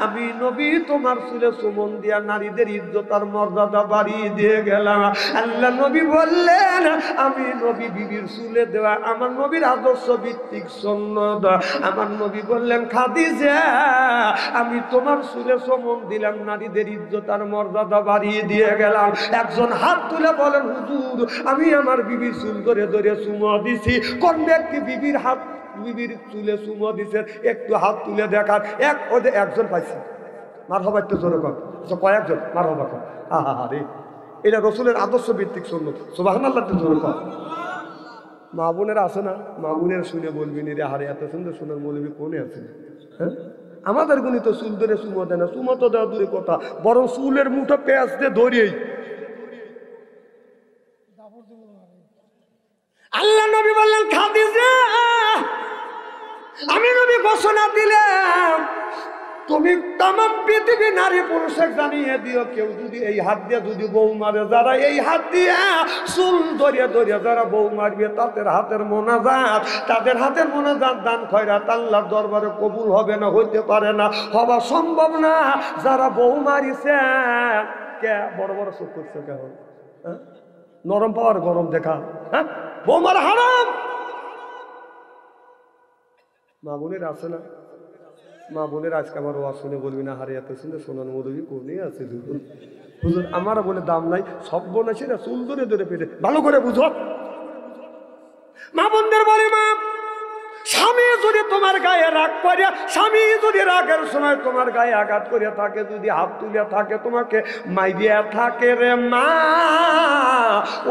আমি নবী তোমার চুলে চুমন দিয়া নারীদের ইজ্জত আর মর্যাদা বাড়িয়ে দিয়ে গেলাম। আল্লাহ নবী বললেন আমি নবী বিবির চুলে দেওয়া আমার নবীর আদর্শ ভিত্তিক সুন্নাত। আমার নবী বললেন খাদিজা আমি তোমার চুলে চুমন দিলাম, নারীদের ইজ্জত আর মর্যাদা বাড়িয়ে দিয়ে গেলাম। একজন হাত তুলে বলেন হুজুর আমি আমার বিবির চুল ধরে ধরে চুমো দিছি। কোন ব্যক্তি বিবির হাত বিবির চুলে চুমো দিছে একটু হাত তুলে দেখার। একজন পাইছে মারহাবা, একটু জোরে কর। কয়েকজন মারহাবা কর। আরে এটা রসুলের আদর্শ ভিত্তিক সুন্নাত। সুবহানাল্লাহ জোরে কর। মা বোনেরা আছে না, মা বোনের শুনে বলবি রে হারে এত সুন্দর সুন্দর মৌলবী কোনে আছে। হ্যাঁ আমাদের গুণী তো চুল ধরে চুমো দেয় না, চুমো তো দেওয়া দূরে কথা, বরং চুলের মুঠো পেঁয়াজ দিয়ে ধরিয়েই। আল্লাহ নবী বললেন খাদিজা আমি নবী ঘোষণা দিলাম তুমি তামাম পৃথিবী নারী পুরুষে জানিয়ে দিও, কেউ যদি এই হাত দিয়ে যদি বউ মারে, যারা এই হাত দিয়ে চুল ধরিয়ে ধরিয়ে যারা বউ মারবে, তাদের হাতের মোনাজাত, তাদের হাতের মোনাজাত দান খয়রাত আল্লাহর দরবারে কবুল হবে না, হইতে পারে না, হওয়া সম্ভব না। যারা বউ মারিছে, কে বড় বড় চোখ করছে, কেমন নরম পাওয়ার গরম দেখা, হ্যাঁ বউ মারা হারাম। মা বোনের আছে না, মা বোনের আজকে আমার ওয়াজ শুনে বলবি না, হারে এত শুনে শোনার মধুবি কোনে আছে দুজন হুজুর, আমারও বলে দাম নাই, সব বোন আছে না চুল ধরে ধরে পেটে, ভালো করে বুঝো। মা বোনদের বলি, মা স্বামী যদি তোমার গায়ে রাগ করে, স্বামী যদি রাগের সময় তোমার গায়ে আঘাত করে থাকে, যদি হাত তুলে থাকে, তোমাকে মাইরিয়া থাকে রে মা,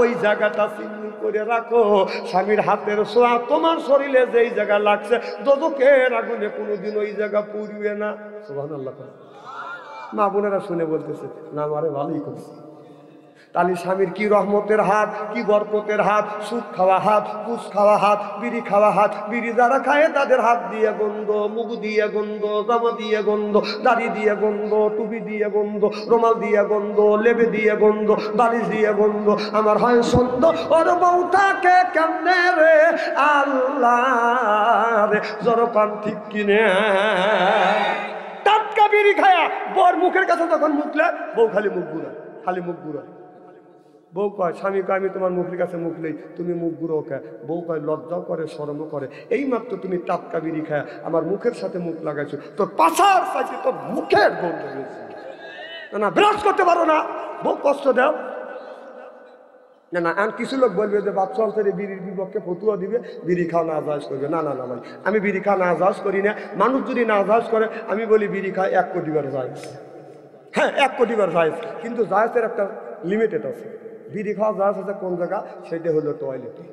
ওই জায়গাটা চিহ্নিত করে রাখো। স্বামীর হাতের ছোঁয়া তোমার শরীরে যেই জায়গা লাগছে, দোজখের আগুনে কোনোদিন ওই জায়গা পুড়বে না। সুবহানাল্লাহ। মা বোনেরা শুনে বলতেছে, না আমারে ভালোই করছে। তাহলে স্বামীর কি রহমতের হাত, কি বরকতের হাত, সুখ খাওয়া হাত, কুচ খাওয়া হাত, বিড়ি খাওয়া হাত। বিড়ি যারা খায় তাদের হাত দিয়ে গন্ধ, মুখ দিয়ে গন্ধ, জামা দিয়ে গন্ধ, দাড়ি দিয়ে গন্ধ, টুপি দিয়ে গন্ধ, রুমাল দিয়ে গন্ধ, লেবে দিয়ে গন্ধ, বালিশ দিয়ে গন্ধ। আমার হয় সন্দ ওর বউটাকে কেমনে রে আল্লাহ রে, জরপান ঠিক কিনে টাটকা বিড়ি খায়া বর মুখের কাছে যখন মুখলে, বউ খালি মুখ ঘুরা, খালি মুখ ঘুরা। বউ কয়, স্বামী কয় আমি তোমার মুখের কাছে মুখ নেই, তুমি মুখ গুঁড়ো খায়। বউ কয় লজ্জাও করে শরমও করে, এইমাত্র তুমি টাটকা বিড়ি খায় আমার মুখের সাথে মুখ লাগাইছো, তোর পাছার সাথে তোর মুখের গন্ধ হয়েছে। না ব্রাশ করতে পারো না, বউ কষ্ট দাও না। না আর কিছু লোক বলবে যে বাচ্চা অঞ্চলে বিড়ির বিপক্ষে ফতুয়া দিবে, বিড়ি খাওয়া না জায়েজ করবে। না না না ভাই, আমি বিড়ি খাওয়া না জায়েজ করি না। মানুষ যদি না জায়েজ করে, আমি বলি বিড়ি খায় 1 কোটি বার জায়েজ। হ্যাঁ 1 কোটি বার জায়েজ, কিন্তু জায়েজের একটা লিমিটেড আছে। বিড়ি খাওয়া জায়েজ আছে কোন জায়গা, সেটা হলো টয়লেটে।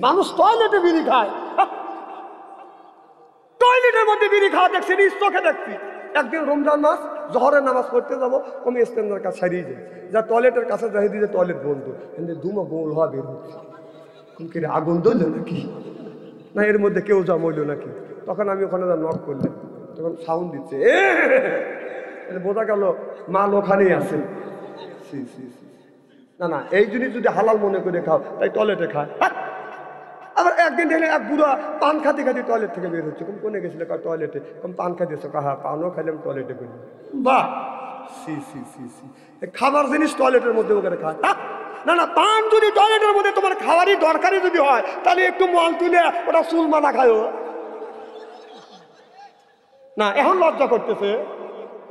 মানুষ টয়লেটে বিড়ি খায়, টয়লেটের মধ্যে বিড়ি খাওয়া দেখছি, নিজ চোখে দেখছি। একদিন রমজান মাস জহরের নামাজ পড়তে যাবো, আমি স্ট্যান্ডের কাছে ছাড়িয়ে যাই, যা টয়লেটের কাছে যাই দিয়ে টয়লেট বন্ধ, কিন্তু দুমা গোল হওয়া বের হচ্ছে। আগুন ধরল নাকি, না এর মধ্যে কেউ জমইল নাকি। তখন আমি ওখানে নক করলাম, তখন সাউন্ড দিচ্ছে, বোঝা গেল মাল ওখানেই আছে। না না, এই জিনিস যদি হালাল মনে করে খাও, তাই টয়লেটে খায়। আবার একদিন দেখলে এক বুড়া পান খাতে খাতে টয়লেট থেকে বের হচ্ছে, কোনে গেছিলে টয়লেটে, পান খাইতেছ, হ্যাঁ পানও খাইলাম টয়লেটে বের। বাহ, খাবার জিনিস টয়লেটের মধ্যে ওখানে খায়। না না, পান যদি টয়লেটের মধ্যে তোমার খাওয়ারই দরকারি যদি হয়, তাহলে একটু মল তুলে ওটা চুল মানা খায়ও না। এখন লজ্জা করতেছে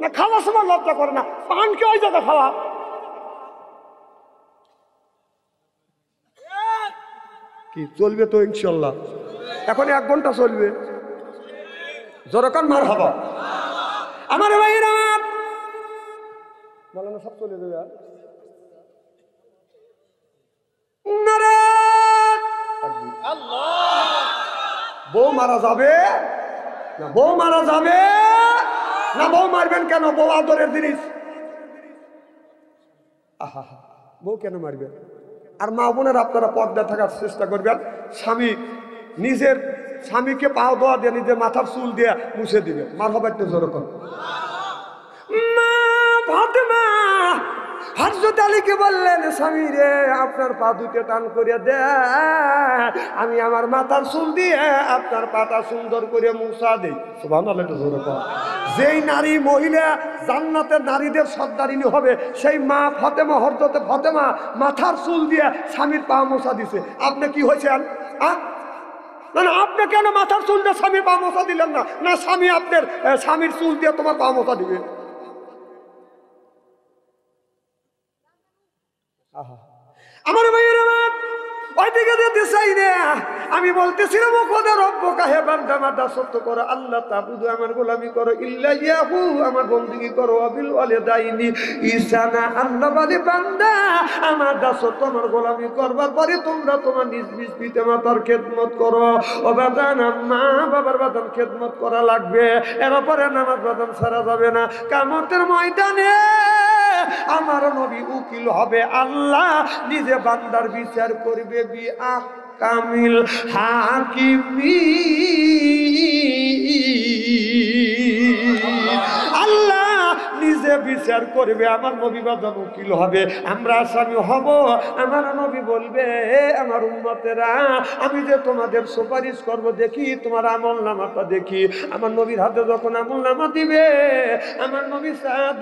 না, খাওয়ার সময় লজ্জা করে না, পানকে ওই জায়গা খাওয়া। কি চলবে তো ইনশাল্লাহ, এখন 1 ঘন্টা চলবে, জোরকান মার হবা আমার ভাইরা, বলেন সব চলে যাবে। বউ মারা যাবে না, বউ মারা যাবে না, বউ মারবেন কেন? বউ আদরের জিনিস। আহা, বউ কেন মারবেন? আর মা বোনের আপনারা পর্দা থাকার চেষ্টা করবেন। স্বামী নিজের স্বামীকে পাও দোয়া দিয়ে নিজের মাথার চুল দিয়ে মুছে দিবে। মার হবার তো জোর কর। মা ফাতেমা হযরত আলীকে বললেন, স্বামী রে আপনার পা দুটো টান করে দে, আমি আমার মাথার চুল দিয়ে আপনার পাটা সুন্দর করে মুছা দেই। সুবহানাল্লাহ, একটু জোরে কর। যেই নারী মহিলা জান্নাতের নারীদের সর্দারিনী হবে, সেই মা ফাতেমা, হযরত ফাতেমা মাথার চুল দিয়ে স্বামীর পা মোছা দিছে। আপনি কি হয়েছেন? না না, আপনি কেন মাথার চুল দিয়ে স্বামীর পা মোছা দিলেন না? না, স্বামী আপনার স্বামীর চুল দিয়ে তোমার পা মোছা দিবে। আমার ভাইয়ের আমার ওইদিকে যেতে চাই না। আমি বলতেছিলাম, খোদা রব্বকা, হে বান্দা মাদা সত্য করো, আল্লাহ তাবুদু, আমার গোলামি করো, ইল্লা ইয়াহু, আমার বন্দেগী করো, আবিল ওয়ালিদাইনি ইহসানা। আল্লাহ বলে, বান্দা আমার দাসত্ব, আমার গোলামি করবার পরে তোমরা তোমার নিজ নিজ পিতা মাতার খেদমত করো। ও বাদান, মা বাবার বাদান খেদমত করা লাগবে, এরপরে নামাজ বাদান ছাড়া যাবে না। কিয়ামতের ময়দানে আমার নবী উকিল হবে, আল্লাহ নিজে বান্দার বিচার করবে। বিআহকামিল হাকিমিন, বিচার করবে, আমার নবী বাদন উকিল হবে, আমরা আসামি হব। আমার নবী বলবে, আমার উম্মতেরা আমি যে তোমাদের সুপারিশ করব, দেখি তোমার আমল নামাটা দেখি। আমার নবীর হাতে যখন আমল নামা দিবে, আমার নবী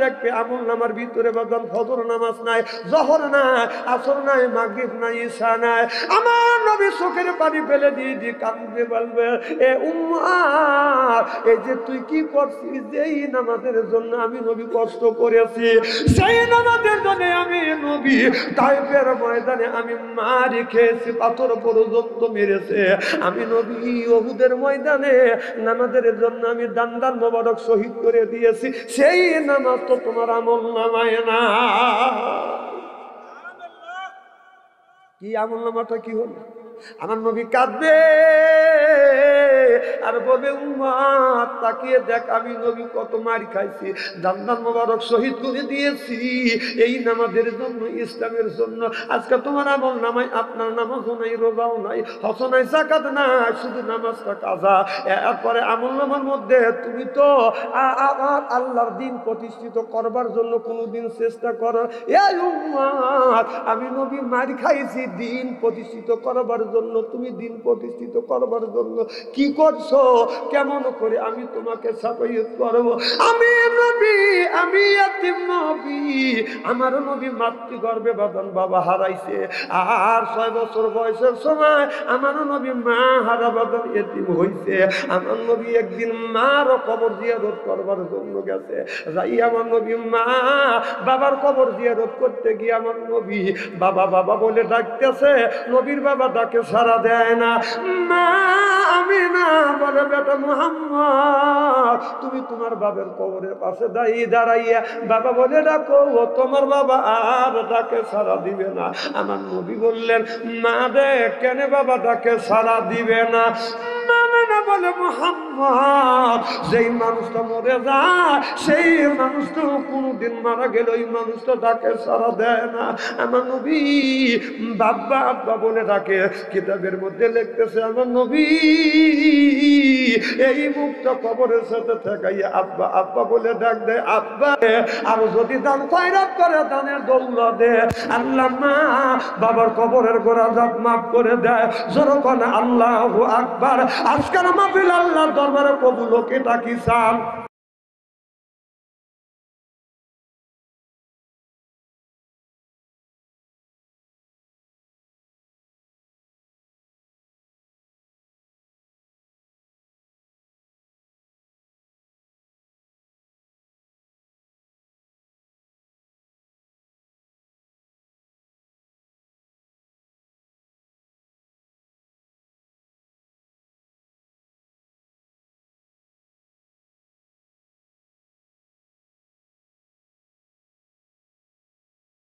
দেখবে আমল নামার ভিতরে বাদন ফজর নামাজ নাই, জহর নাই, আসর নাই, মাগরিব নাই, ঈশা নাই। আমার নবী চোখের পানি ফেলে দিয়ে কাঁদবে, বলবে, এ উম্মাহ, এই যে তুই কি করছিস, যেই নামাজের জন্য আমি নবী কষ্ট করেছি, সেই নামাজের জন্য আমি নবী তাইফের ময়দানে আমি মারি খেয়েছি, পাথর পর্যন্ত মেরেছে। আমি নবী উহুদের ময়দানে নামাজের জন্য আমি দান মোবারক শহীদ করে দিয়েছি, সেই নামাজ তো তোমার আমল নামায় না। কি আমল নামাটা কি হলো? আমার নবী কাঁদবে আর বলবে, উম্মত তাকিয়ে দেখ, আমি নবী কত মার খাইছি, দান্দান মোবারক শহীদ করে দিয়েছি এই নামাজের জন্য, ইসলামের জন্য। আজকে তোমার আমল নামাই আপনার নামাজও নাই, রোজাও নাই, হজ নাই, যাকাত নাই, শুধু নামাজটা কাজা। এরপরে আমল নামার মধ্যে তুমি তো আল্লাহর দিন প্রতিষ্ঠিত করবার জন্য কোনোদিন চেষ্টা করো। এই উম্মত, আমি নবী মার খাইছি দিন প্রতিষ্ঠিত করবার জন্য, তুমি দিন প্রতিষ্ঠিত করবার জন্য কি করছো? কেমন করে আমি তোমাকে সাফাইয়ত করব? আমি নবী, আমি ইয়াতীম নবী। আমার নবী মাতৃগর্ভে বাদন বাবা হারাইছে, আর 6 বছর বয়সের সময় আমার নবী মা হারা বাদন এতিম হইছে। আমার নবী একদিন মার কবর জিয়ারত করবার জন্য গেছে, যাই আমার নবী মা বাবার কবর জিয়ারত করতে গিয়ে আমার নবী বাবা বাবা বলে ডাকতেছে, নবীর বাবা ডাকে সাড়া দেয় না। মা আমিনা বলে, বেটা মুহাম্মদ, তুমি তোমার বাবার কবরের পাশে দাঁড়াইয়া বাবা বলে ডাকো, তোমার বাবা আর ডাকে সাড়া দিবে না। আমার নবী বললেন, মা রে, কেন বাবা ডাকে সাড়া দিবে না? বলে, মুহাম্মদ, যেই মানুষটা মরে যায় সেই মানুষটা কোনদিন মারা গেল ওই মানুষটা ডাকে সাড়া দেয় না। আমার নবী বাবা আব্বা বলে ডাকে। কিতাবের মধ্যে লিখতেছে, আমার নবী এই মুখটা কবরের সাথে ঠেকাইয়া আব্বা আব্বা বলে ডাক দেয়। আব্বা, আর যদি দান খয়রাত করে, দানের দৌলা দে, আল্লাহ মা বাবার কবরের গোড়া মাফ করে দেয়। যখন আল্লাহু আকবার। আজকাল মাহফিল আল্লাহর দরবারে কবুল হোক, এটা কি চান?